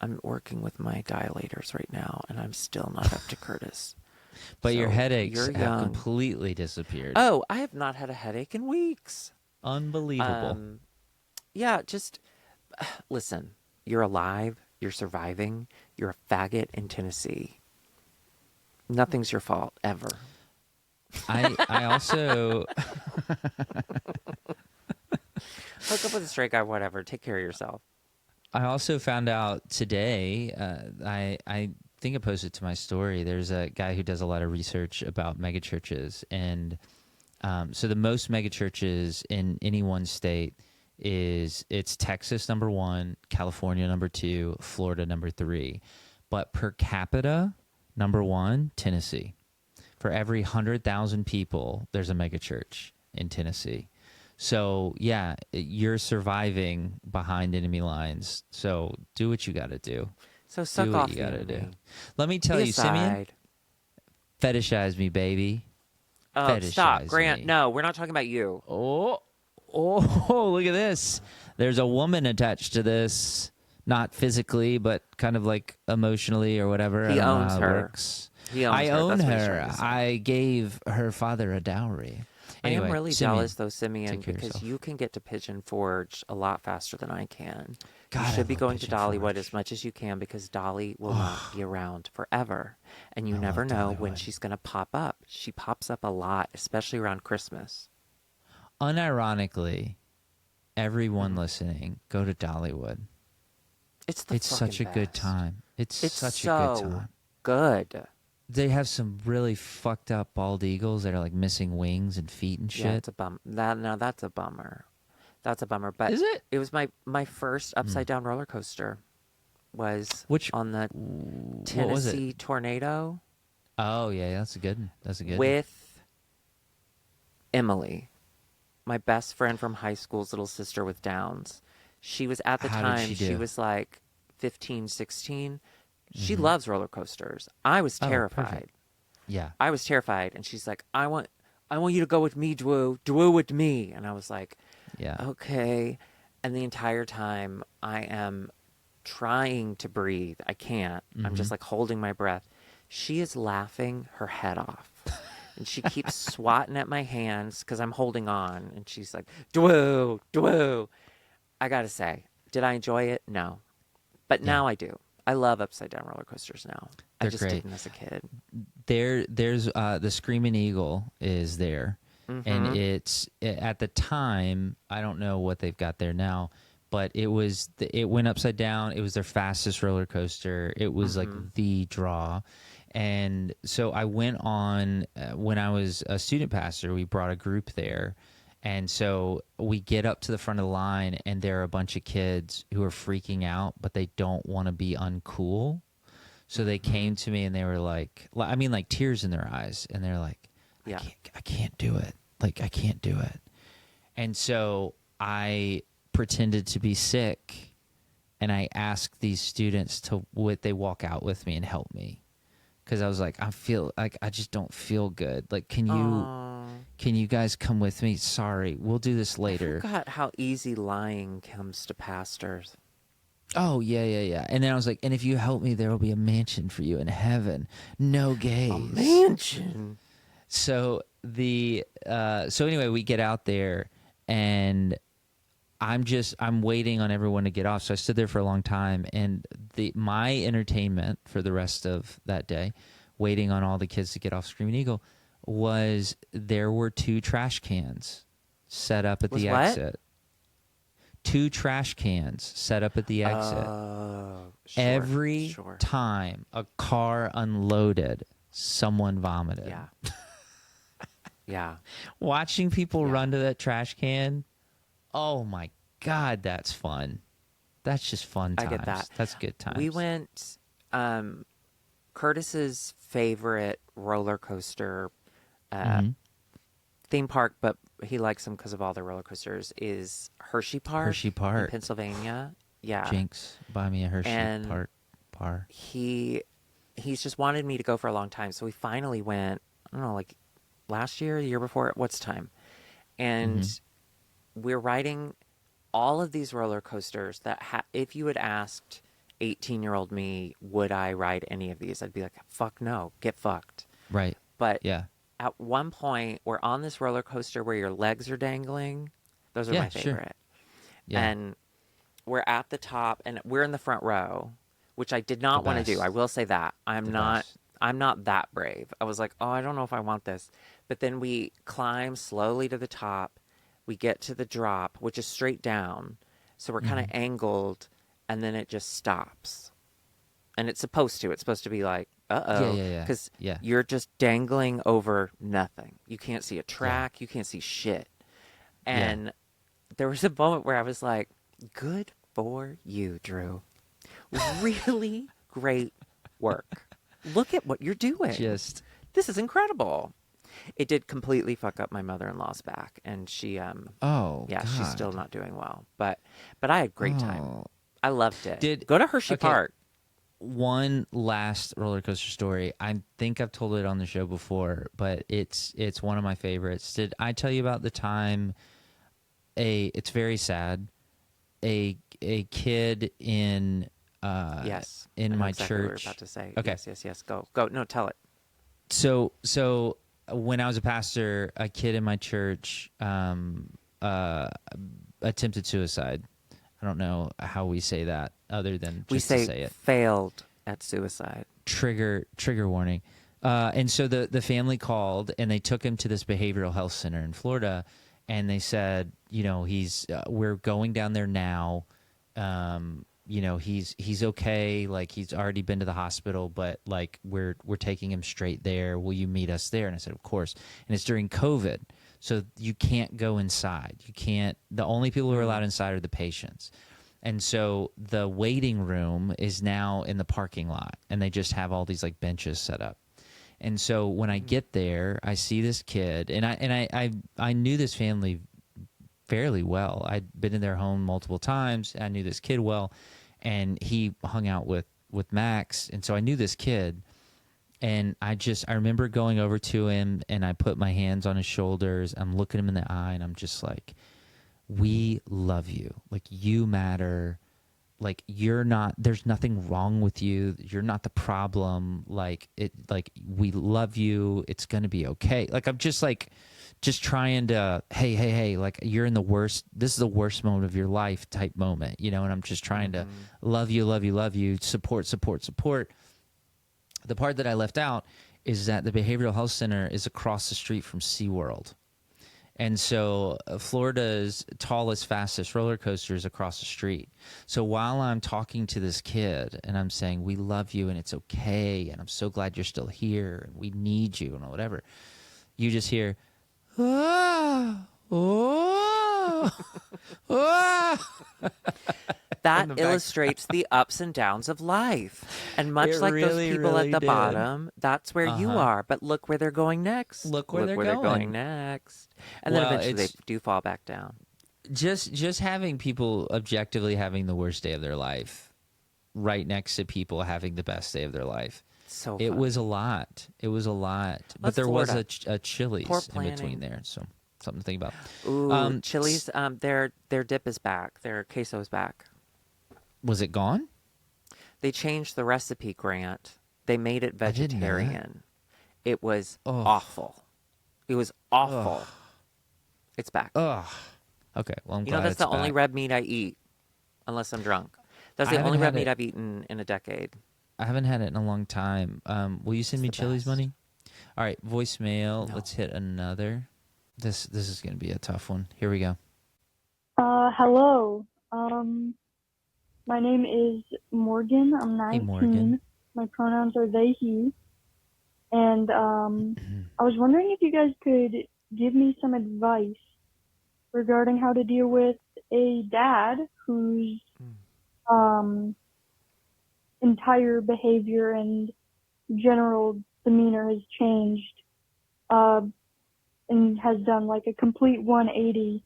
I'm working with my dilators right now, and I'm still not up to Curtis. But So, your headaches you're have young. completely disappeared. Oh, I have not had a headache in weeks. Unbelievable. Yeah, just listen. You're alive. You're surviving. You're a faggot in Tennessee. Nothing's your fault, ever. I also Hook up with a straight guy, whatever. Take care of yourself. I also found out today. I think I posted to my story. There's a guy who does a lot of research about megachurches, and so the most megachurches in any one state it's Texas number 1, California number 2, Florida number 3, but per capita number 1, Tennessee. For every 100,000 people, there's a megachurch in Tennessee. So, yeah, you're surviving behind enemy lines. So, do what you got to do. So suck Do what off you the got to enemy. do. Let me tell Be you, Simeon, aside. fetishize me, baby. Oh, stop, Fetishize Grant. me. No, we're not talking about you. Oh, look at this. There's a woman attached to this. Not physically, but kind of like emotionally or whatever. He I don't know owns how it her. works. He owns I her. own That's what he's her. trying to say. I gave her father a dowry. Anyway, I am really Simeon, jealous, though, Simeon, take care of because yourself. you can get to Pigeon Forge a lot faster than I can. God, You I should be love going to Pigeon Dollywood Forge. as much as you can because Dolly will not be around forever. And you I never love know when Dollywood. she's going to pop up. She pops up a lot, especially around Christmas. Unironically, everyone listening, go to Dollywood. It's the It's fucking such a good best. time. It's such a so good time. good. They have some really fucked up bald eagles that are like missing wings and feet and shit. Yeah, it's a bum. That's a bummer. That's a bummer. But Is it? It was my first upside down roller coaster. Was Which on the what was it? Tennessee Tornado Oh yeah, that's a good one. That's a good one. with Emily, my best friend from high school's little sister with Downs. She was at the How did time, she she do? was like 15, 16. She loves roller coasters. I was Oh, terrified. perfect. Yeah. I was terrified. And she's like, I want you to go with me, Drew. Drew with me. And I was like, Yeah. okay. And the entire time I am trying to breathe. I can't. I'm just like holding my breath. She is laughing her head off. And she keeps swatting at my hands because I'm holding on. And she's like, Dwoo, Dwoo. I got to say, did I enjoy it? No. But now I do. I love upside down roller coasters now. I They're just great. didn't as a kid. There's the Screaming Eagle is there, and it's at the time I don't know what they've got there now, but it went upside down. It was their fastest roller coaster. It was like the draw, and so I went on when I was a student pastor. We brought a group there. And so we get up to the front of the line, and there are a bunch of kids who are freaking out, but they don't want to be uncool. So they came to me, and they were like, I mean, like tears in their eyes. And they're like, Yeah. I can't do it. Like, I can't do it. And so I pretended to be sick, and I asked these students would they walk out with me and help me. Because I was like, I just don't feel good. Like, can you guys come with me? Sorry, we'll do this later. I forgot how easy lying comes to pastors. Oh, yeah. And then I was like, and if you help me, there will be a mansion for you in heaven. No gays. A mansion. So so anyway, we get out there, and I'm waiting on everyone to get off. So I stood there for a long time, and my entertainment for the rest of that day, waiting on all the kids to get off Screaming Eagle, was there were 2 trash cans set up at the exit. 2 trash cans set up at the exit. Every time a car unloaded, someone vomited. Yeah. Yeah. Watching people run to that trash can, oh my God, that's fun. That's just fun times. I get that. That's good times. We went, Curtis's favorite roller coaster theme park, but he likes them because of all the roller coasters, is Hershey Park. Hershey Park. In Pennsylvania. Yeah. Jinx, buy me a Hershey And Park he's just wanted me to go for a long time. So we finally went, I don't know, like last year, the year before, what's time? And Mm-hmm. we're riding all of these roller coasters that if you had asked 18-year-old me, would I ride any of these? I'd be like, fuck no, get fucked. Right. But Yeah. at one point, we're on this roller coaster where your legs are dangling. Those are Yeah, my sure. favorite. Yeah. And we're at the top and we're in the front row, which I did The not want to do. I best. will say that. The best. I'm not that brave. I was like, "Oh, I don't know if I want this." But then we climb slowly to the top. We get to the drop, which is straight down. So we're kind of Mm-hmm. angled and then it just stops. And it's supposed to. It's supposed to be like, Yeah, "Uh-oh," yeah, yeah. cuz Yeah. you're just dangling over nothing. You can't see a Yeah. track, you can't see shit. Yeah. And there was a moment where I was like, good for you, Drew. Really great work. Look at what you're doing. Just This is incredible. It did completely fuck up my mother-in-law's back, and she oh yeah, she's still God. not doing well. But I had a great time. Oh. I loved it. Did Go to Hershey okay. Park. One last roller coaster story. I think I've told it on the show before, but it's one of my favorites. Did I tell you about the time it's very sad. A kid in Yes. in I know my exactly what church. you're about to say. Okay. Yes. Go. No, tell it. So when I was a pastor, a kid in my church attempted suicide. I don't know how we say that other than We just to say say it. failed at suicide. Trigger warning. And so the family called and they took him to this behavioral health center in Florida, and they said, he's we're going down there now. He's okay. Like, he's already been to the hospital, but like we're taking him straight there. Will you meet us there? And I said, of course. And it's during COVID, so you can't go inside. You can't. The only people who are allowed inside are the patients. And so the waiting room is now in the parking lot, and they just have all these like benches set up. And so when I get there, I see this kid, and I knew this family fairly well. I'd been in their home multiple times. I knew this kid well, and he hung out with Max, and so I knew this kid. And I remember going over to him, and I put my hands on his shoulders. I'm looking him in the eye, and I'm just like, we love you. Like, you matter. Like, there's nothing wrong with you. You're not the problem. Like, we love you. It's going to be okay. Like, I'm just trying to, hey, like, you're in this is the worst moment of your life type moment, and I'm just trying to love you, support. The part that I left out is that the behavioral health center is across the street from SeaWorld. And so Florida's tallest, fastest roller coaster is across the street. So while I'm talking to this kid and I'm saying, we love you and it's okay, and I'm so glad you're still here and we need you and whatever, you just hear, ah, oh, ah. That illustrates the ups and downs of life. And much It like really, those people really at the did. bottom, that's where you are. But look where they're going next. Look where they're going going. next. And then Well, eventually they do fall back down. Just having people objectively having the worst day of their life right next to people having the best day of their life. So It fun. was a lot. But That's there Florida. was a Chili's Poor in planning. between there, so something to think about. Ooh, Chili's, their dip is back. Their queso is back. Was it gone? They changed the recipe, Grant. They made it I didn't know that. vegetarian. It was Ugh. awful. It was awful. Ugh. It's back. Ugh. Okay, well, I'm You know, glad that's it's the only back. red meat I eat, unless I'm drunk. That's I the haven't only red had meat it. I've eaten in a decade. I haven't had it in a long time. Will you send me the Chili's best. money? All right, voicemail. No. Let's hit another. This is going to be a tough one. Here we go. Hello. My name is Morgan. I'm 19. Hey, Morgan. My pronouns are they, he. And I was wondering if you guys could give me some advice regarding how to deal with a dad whose entire behavior and general demeanor has changed and has done like a complete 180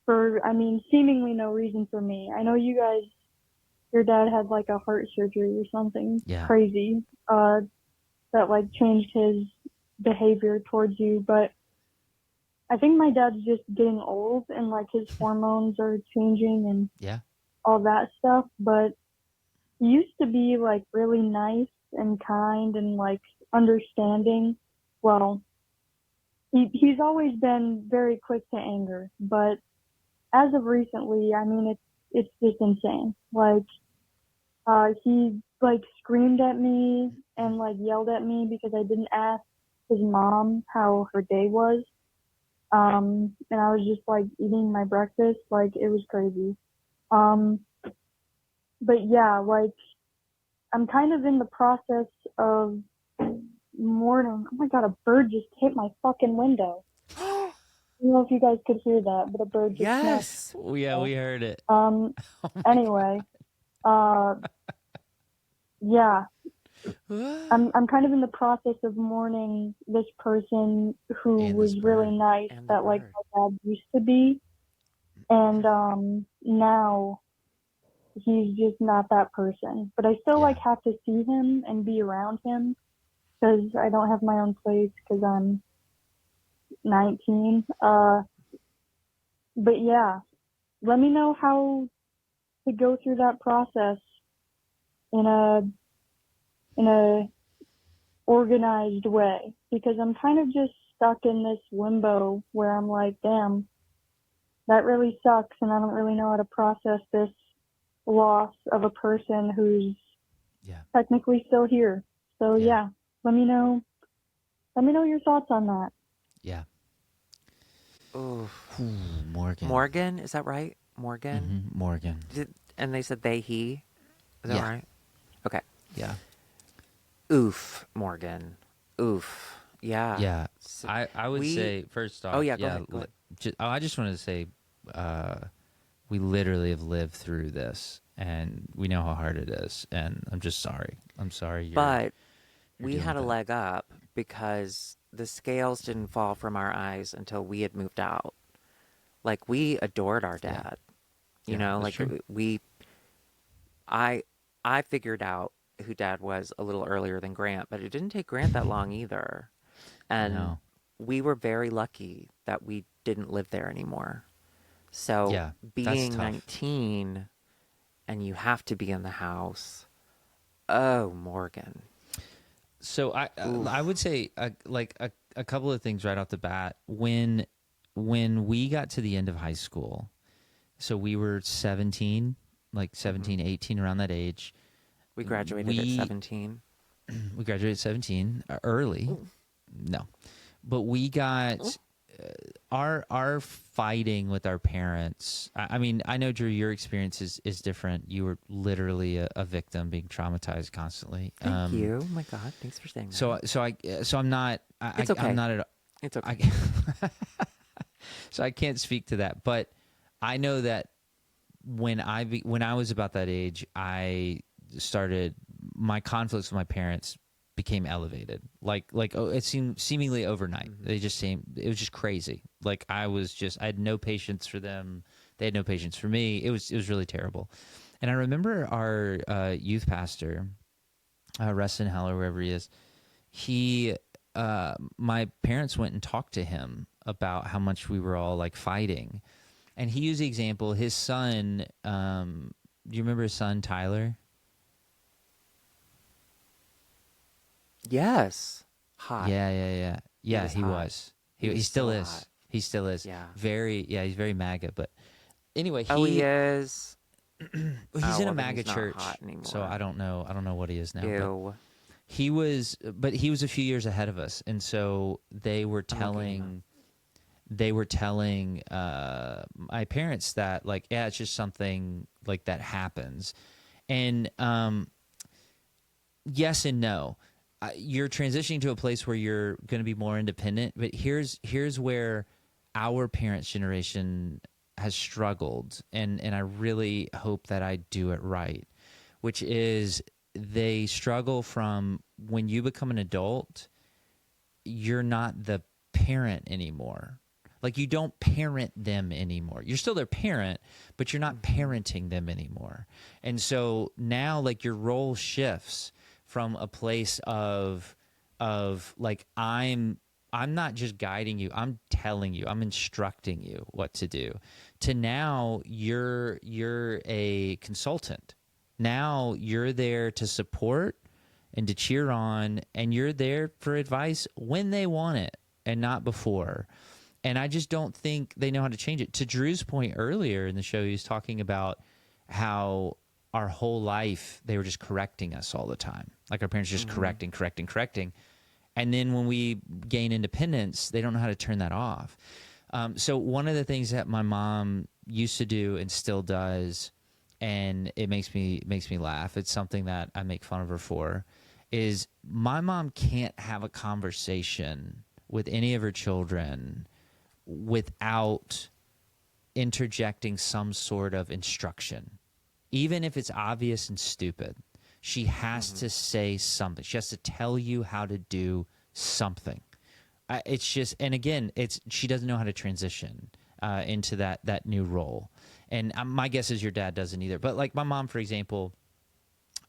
for, seemingly no reason for me. I know your dad had like a heart surgery or something crazy that like changed his behavior towards you, but I think my dad's just getting old and like his hormones are changing and Yeah. all that stuff. But he used to be like really nice and kind and like understanding. Well, he's always been very quick to anger, but as of recently, I mean, it's just insane. Like, he like screamed at me and like yelled at me because I didn't ask his mom how her day was. And I was just like eating my breakfast, like it was crazy. But yeah, like I'm kind of in the process of mourning. Oh my god, a bird just hit my fucking window. I don't know if you guys could hear that, but a bird just Yes. Oh, yeah, we heard it. smashed. Oh my Anyway, yeah, I'm kind of in the process of mourning this person who And was this really bird. nice And the that like bird. my dad used to be, and now he's just not that person. But I still Yeah. like have to see him and be around him because I don't have my own place because I'm 19. But yeah, let me know how to go through that process in a organized way, because I'm kind of just stuck in this limbo where I'm like, damn, that really sucks, and I don't really know how to process this loss of a person who's Yeah. technically still here. So yeah, let me know your thoughts on that. Yeah. Ooh. Ooh, Morgan. Morgan, is that right? Morgan? Morgan. And they said they, he? Is that Yeah. right? Okay. Yeah. Oof, Morgan. Oof. Yeah. Yeah. So I would we- say, first off, Oh, yeah, go ahead, go ahead. I just wanted to say, we literally have lived through this, and we know how hard it is, and I'm just sorry. I'm sorry. But you're we dealing had a with that. leg up because the scales didn't fall from our eyes until we had moved out. Like, we adored our Yeah. dad. Yeah, You know, that's like true. I figured out who dad was a little earlier than Grant, but it didn't take Grant that long either. And No. we were very lucky that we didn't live there anymore. So Yeah, that's being tough. 19 and you have to be in the house. Oh, Morgan. So I would say a couple of things right off the bat. When we got to the end of high school, so we were 17, like 17, 18, around that age. We graduated at 17. We graduated at 17 early. No. But we got our fighting with our parents. I mean, I know, Drew, your experience is different. You were literally a victim, being traumatized constantly. Thank you. Oh my God, thanks for saying that. So I'm not. It's okay. I'm not at. It's okay. So I can't speak to that, but I know that when I was about that age, I started my conflicts with my parents became elevated. It seemed seemingly overnight. Mm-hmm. It was just crazy. Like I had no patience for them. They had no patience for me. It was really terrible. And I remember our youth pastor, Rustin Heller, wherever he is, my parents went and talked to him about how much we were all like fighting. And he used the example, his son, do you remember his son, Tyler? Yes. Hot. Yeah, was he hot. was. He He was still so is. hot. He still is. Yeah. He's very MAGA. But anyway, He is. he's in a well, then MAGA he's not church. hot anymore. So I don't know what he is now. Ew. But he was a few years ahead of us, and so they were telling my parents that, like, yeah, it's just something like that happens. And yes and no. You're transitioning to a place where you're going to be more independent, but here's where our parents' generation has struggled, and I really hope that I do it right, which is they struggle from when you become an adult, you're not the parent anymore. Like, you don't parent them anymore. You're still their parent, but you're not parenting them anymore. And so now, like, your role shifts from a place of of like, I'm not just guiding you, I'm telling you, I'm instructing you what to do, to now you're a consultant. Now you're there to support and to cheer on, and you're there for advice when they want it and not before. And I just don't think they know how to change it. To Drew's point earlier in the show, he was talking about how our whole life they were just correcting us all the time. Like our parents just correcting. And then when we gain independence, they don't know how to turn that off. So one of the things that my mom used to do and still does, and it makes me laugh, it's something that I make fun of her for, is my mom can't have a conversation with any of her children without interjecting some sort of instruction. Even if it's obvious and stupid, she has to say something. She has to tell you how to do something. It's just, and again, she doesn't know how to transition into that new role. And my guess is your dad doesn't either. But like my mom, for example,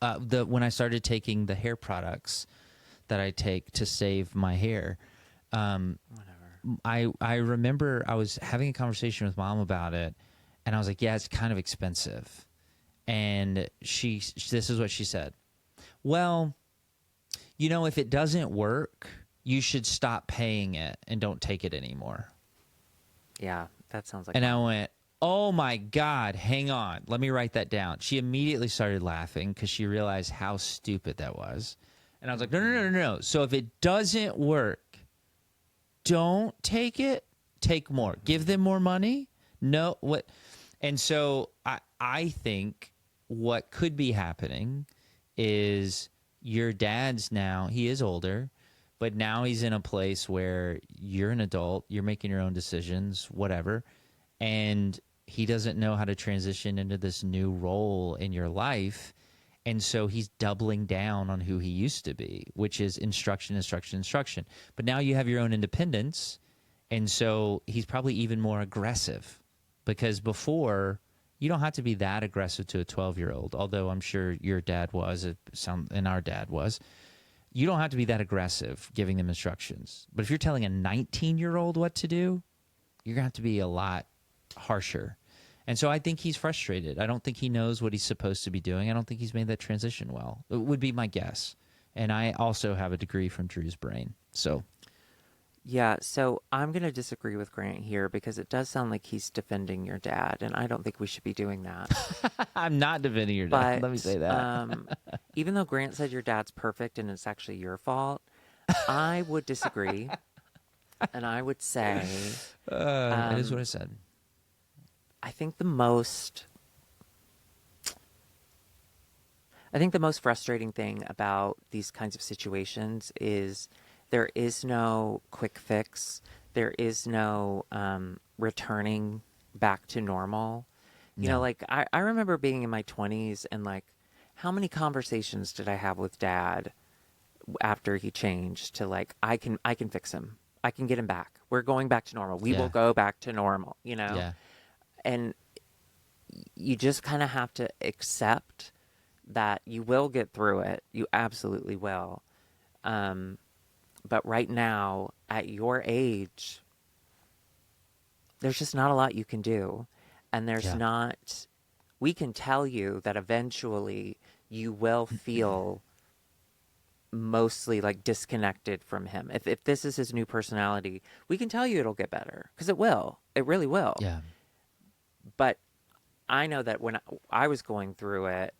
when I started taking the hair products that I take to save my hair, I remember I was having a conversation with mom about it, and I was like, yeah, it's kind of expensive. And this is what she said. Well, if it doesn't work, you should stop paying it and don't take it anymore. Yeah, that sounds like. And I went, oh my God, hang on. Let me write that down. She immediately started laughing because she realized how stupid that was. And I was like, no. So if it doesn't work, don't take it. Take more. Give them more money. No, what? And so I think what could be happening is your dad's now, he is older, but now he's in a place where you're an adult, you're making your own decisions, whatever, and he doesn't know how to transition into this new role in your life. And so he's doubling down on who he used to be, which is instruction. But now you have your own independence, and so he's probably even more aggressive, because before, you don't have to be that aggressive to a 12-year-old, although I'm sure your dad was, and our dad was. You don't have to be that aggressive giving them instructions. But if you're telling a 19-year-old what to do, you're going to have to be a lot harsher. And so I think he's frustrated. I don't think he knows what he's supposed to be doing. I don't think he's made that transition well. It would be my guess. And I also have a degree from Drew's brain. So Yeah, so I'm going to disagree with Grant here, because it does sound like he's defending your dad, and I don't think we should be doing that. I'm not defending your dad. But Let me say that. even though Grant said your dad's perfect and it's actually your fault, I would disagree. And I would say, it is what I said. I think the most frustrating thing about these kinds of situations is there is no quick fix. There is no returning back to normal. You know, like I remember being in my 20s, and like, how many conversations did I have with Dad after he changed to like, I can fix him. I can get him back. We're going back to normal. We will go back to normal, Yeah. And you just kind of have to accept that you will get through it. You absolutely will. But right now, at your age, there's just not a lot you can do. And there's not, we can tell you that eventually you will feel mostly like disconnected from him. If this is his new personality, we can tell you it'll get better, because it will. It really will. Yeah. But I know that when I was going through it,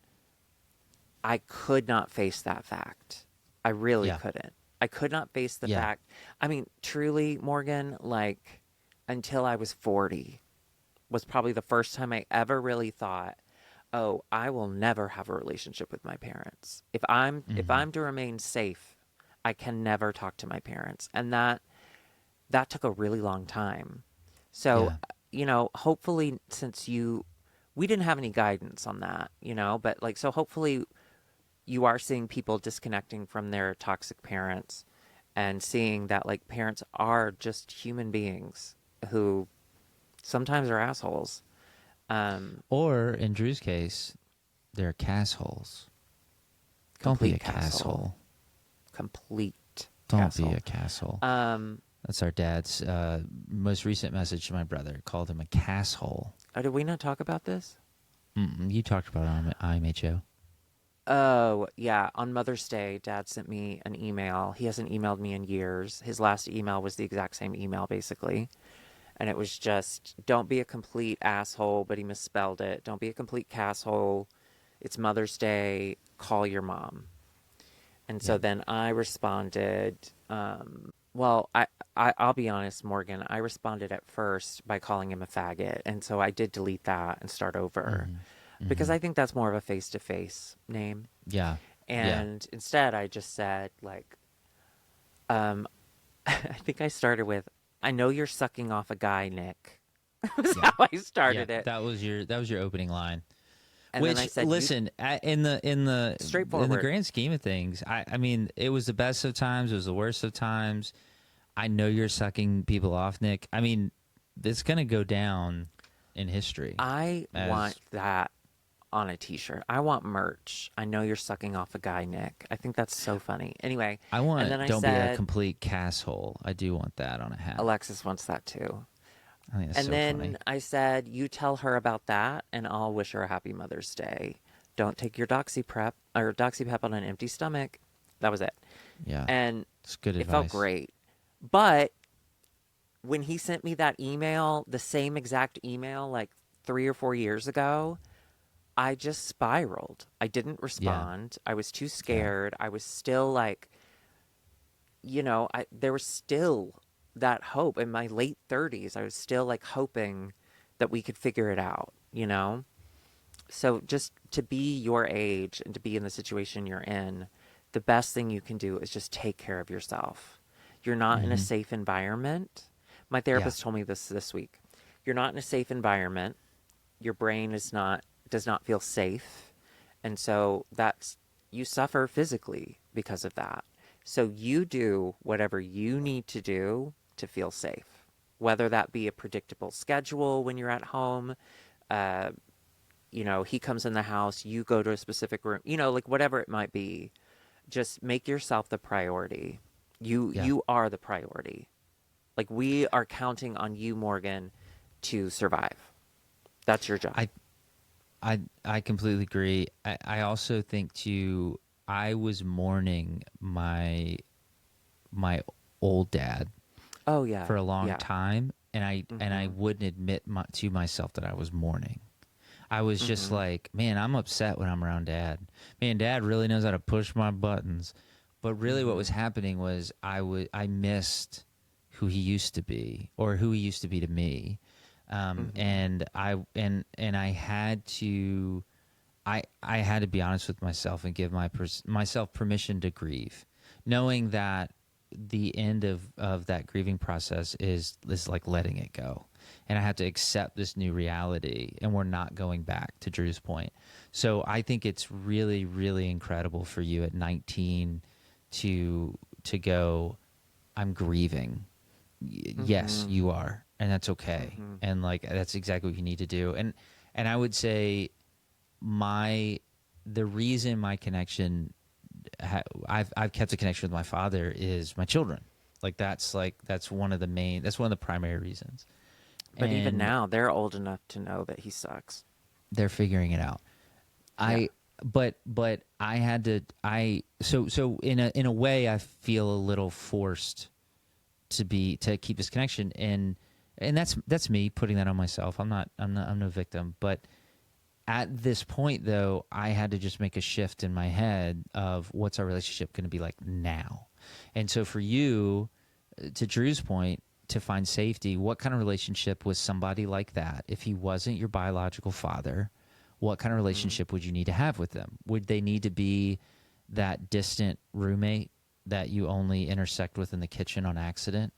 I could not face that fact. I really couldn't. I could not face the fact. I mean, truly, Morgan, like, until I was 40 was probably the first time I ever really thought, oh, I will never have a relationship with my parents. If I'm to remain safe, I can never talk to my parents. And that took a really long time. So, hopefully, since we didn't have any guidance on that, but like, so hopefully you are seeing people disconnecting from their toxic parents and seeing that like parents are just human beings who sometimes are assholes. Or in Drew's case, they're cassholes. Don't be a casshole. Complete Don't Casshole. be a casshole. That's our dad's most recent message to my brother. Called him a casshole. Oh, did we not talk about this? You talked about it on IMHO. Oh, yeah. On Mother's Day, Dad sent me an email. He hasn't emailed me in years. His last email was the exact same email, basically. And it was just, don't be a complete asshole, but he misspelled it. Don't be a complete casshole. It's Mother's Day. Call your mom. And so then I responded, well, I'll be honest, Morgan. I responded at first by calling him a faggot. And so I did delete that and start over. Because I think that's more of a face-to-face name. Yeah. And instead, I just said, like, I think I started with, I know you're sucking off a guy, Nick. That's how I started it. That was your opening line. And Which, then I said, listen, in the straightforward. in the grand scheme of things, I mean, it was the best of times, it was the worst of times. I know you're sucking people off, Nick. I mean, it's going to go down in history. I want that on a t-shirt. I want merch. I know you're sucking off a guy, Nick. I think that's so funny. Anyway, I want and then don't be said, a complete casshole. I do want that on a hat. Alexis wants that too. I think that's And so then funny. I said, you tell her about that and I'll wish her a happy Mother's Day. Don't take your doxy pep on an empty stomach. That was it. Yeah. And it's good advice. It felt great. But when he sent me that email, the same exact email, like 3 or 4 years ago, I just spiraled. I didn't respond. I was too scared. I was still like, there was still that hope in my late 30s. I was still like hoping that we could figure it out, So just to be your age and to be in the situation you're in, the best thing you can do is just take care of yourself. You're not in a safe environment. My therapist told me this week. You're not in a safe environment. Your brain does not feel safe. And so you suffer physically because of that. So you do whatever you need to do to feel safe, whether that be a predictable schedule when you're at home, he comes in the house, you go to a specific room, like whatever it might be. Just make yourself the priority. You are the priority. Like we are counting on you, Morgan, to survive. That's your job. I completely agree. I also think too, I was mourning my old dad. Oh yeah. For a long time, and I wouldn't admit to myself that I was mourning. I was just like, man, I'm upset when I'm around Dad. Man, Dad really knows how to push my buttons. But really, what was happening was I missed who he used to be, or who he used to be to me, and I had to. I had to be honest with myself and give myself permission to grieve, knowing that the end of that grieving process is like letting it go. And I have to accept this new reality, and we're not going back, to Drew's point. So I think it's really, really incredible for you at 19 to go, I'm grieving. Yes, you are. And that's okay. And like, that's exactly what you need to do. And I would say the reason my connection, I've kept a connection with my father is my children. That's one of the primary reasons. But even now, they're old enough to know that he sucks. They're figuring it out. But I had to. So in a way, I feel a little forced to keep this connection, and that's me putting that on myself. I'm no victim. But at this point, though, I had to just make a shift in my head of what's our relationship going to be like now. And so for you, to Drew's point, to find safety, what kind of relationship was somebody like that? If he wasn't your biological father, what kind of relationship would you need to have with them? Would they need to be that distant roommate that you only intersect with in the kitchen on accident?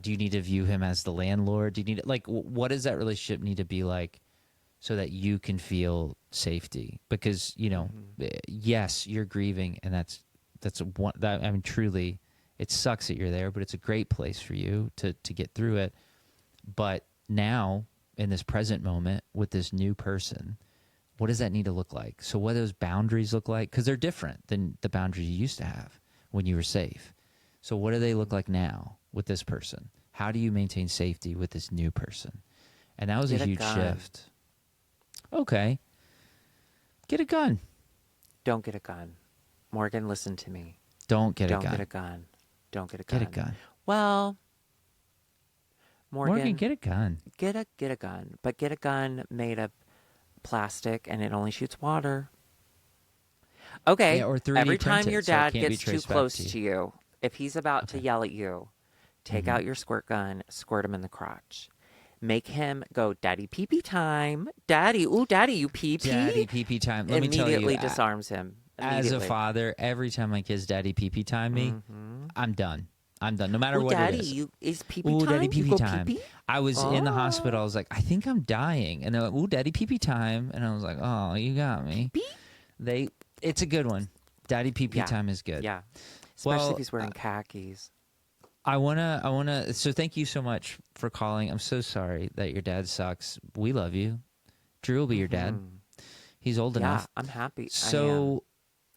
Do you need to view him as the landlord? Do you need what does that relationship need to be like so that you can feel safety? Because yes, you're grieving, and that's truly. It sucks that you're there, but it's a great place for you to get through it. But now, in this present moment, with this new person, what does that need to look like? So what do those boundaries look like? Because they're different than the boundaries you used to have when you were safe. So what do they look like now with this person? How do you maintain safety with this new person? And that was Get a a huge gun. shift. Okay. Get a gun. Don't get a gun. Morgan, listen to me. Don't get a Don't gun. get a gun. Don't get a gun. Get a gun. Well, Morgan, get a gun. get a gun, but get a gun made of plastic and it only shoots water. Okay. Yeah, or 3D every time printed, your so it dad can't be gets too traced back close to you. to you, if he's about to Okay. yell at you, take Mhm. out your squirt gun, squirt him in the crotch. Make him go, Daddy pee-pee time. Daddy, ooh, Daddy, you pee-pee. Daddy pee-pee time. Let me tell you, Immediately disarms him. as a Immediately. father, every time my kids daddy pee-pee time me, I'm done. I'm done. No matter Ooh, what Daddy, it is. is pee-pee Ooh, time? daddy You pee-pee go time. pee-pee? I was in the Oh. hospital. I was like, I think I'm dying. And they're like, ooh, daddy pee-pee time. And I was like, oh, you got me. It's a good one. Daddy pee-pee Yeah. time is good. Yeah. Especially Well, if he's wearing khakis. I wanna. So thank you so much for calling. I'm so sorry that your dad sucks. We love you. Drew will be your dad. He's old Yeah, enough. I'm happy. So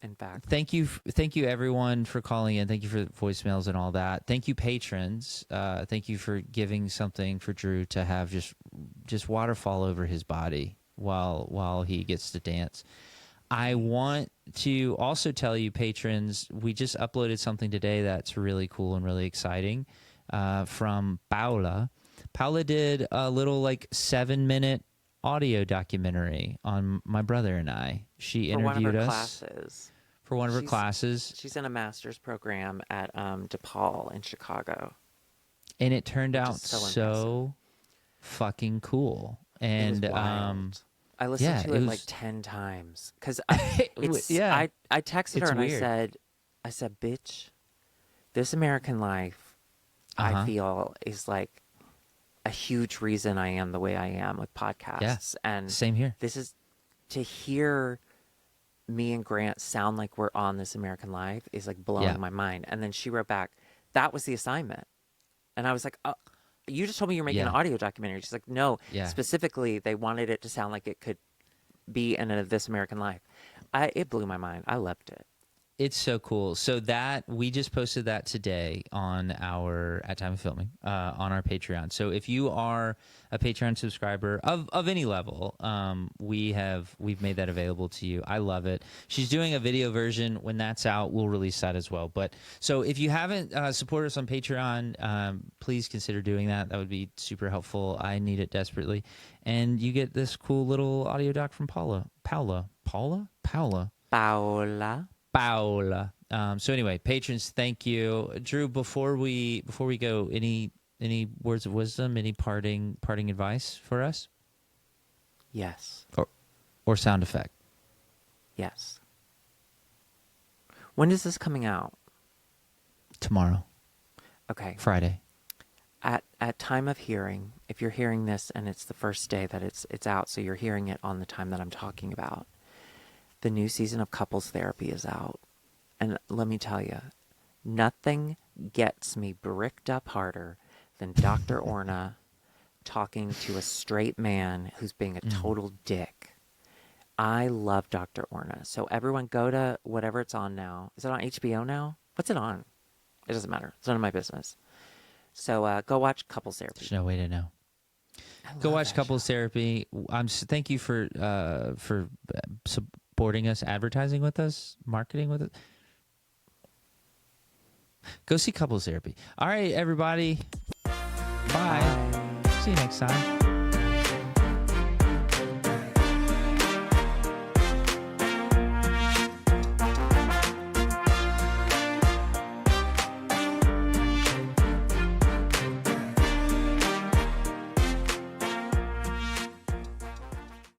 I am, in fact. thank you everyone for calling in. Thank you for the voicemails and all that. Thank you patrons. Thank you for giving something for Drew to have just waterfall over his body while he gets to dance. I want to also tell you, patrons, we just uploaded something today that's really cool and really exciting from Paula. Paula did a little 7-minute audio documentary on my brother and I. She For one of interviewed her us classes. for one of her She's- classes, She's in a master's program at DePaul in Chicago. and it turned Which out is so so fucking cool. It And was wild. I listened yeah, to it it was- like 10 times because yeah, I texted it's her and weird. I said, bitch, this American life, Uh-huh. I feel is like a huge reason I am the way I am with podcasts. And same here. this is to hear me and Grant sound like we're on This American Life is like blowing Yeah. my mind. And then she wrote back, that was the assignment. And I was like, oh, you just told me you're making Yeah. an audio documentary. She's like, no, Yeah. specifically they wanted it to sound like it could be in a This American Life. It blew my mind. I loved it. It's so cool. So that we just posted that today on our at time of filming on our Patreon. So if you are a Patreon subscriber of any level, we've made that available to you. I love it. She's doing a video version. When that's out, we'll release that as well. But so if you haven't supported us on Patreon, please consider doing that. That would be super helpful. I need it desperately. And you get this cool little audio doc from Paula. So anyway, patrons, thank you. Drew, before we go, any words of wisdom, any parting advice for us? Yes. Or sound effect? Yes. When is this coming out? Tomorrow, Okay. Friday. At time of hearing, if you're hearing this and it's the first day that it's out, so you're hearing it on the time that I'm talking about, the new season of Couples Therapy is out. And let me tell you, nothing gets me bricked up harder than Dr. Orna talking to a straight man who's being a total dick. I love Dr. Orna. So everyone go to whatever it's on now. Is it on HBO now? What's it on? It doesn't matter. It's none of my business. So go watch Couples Therapy. There's no way to know. I Go love watch that Couples show. Therapy. Thank you for supporting us, advertising with us, marketing with us. Go see Couples Therapy. All right, everybody. Bye. See you next time.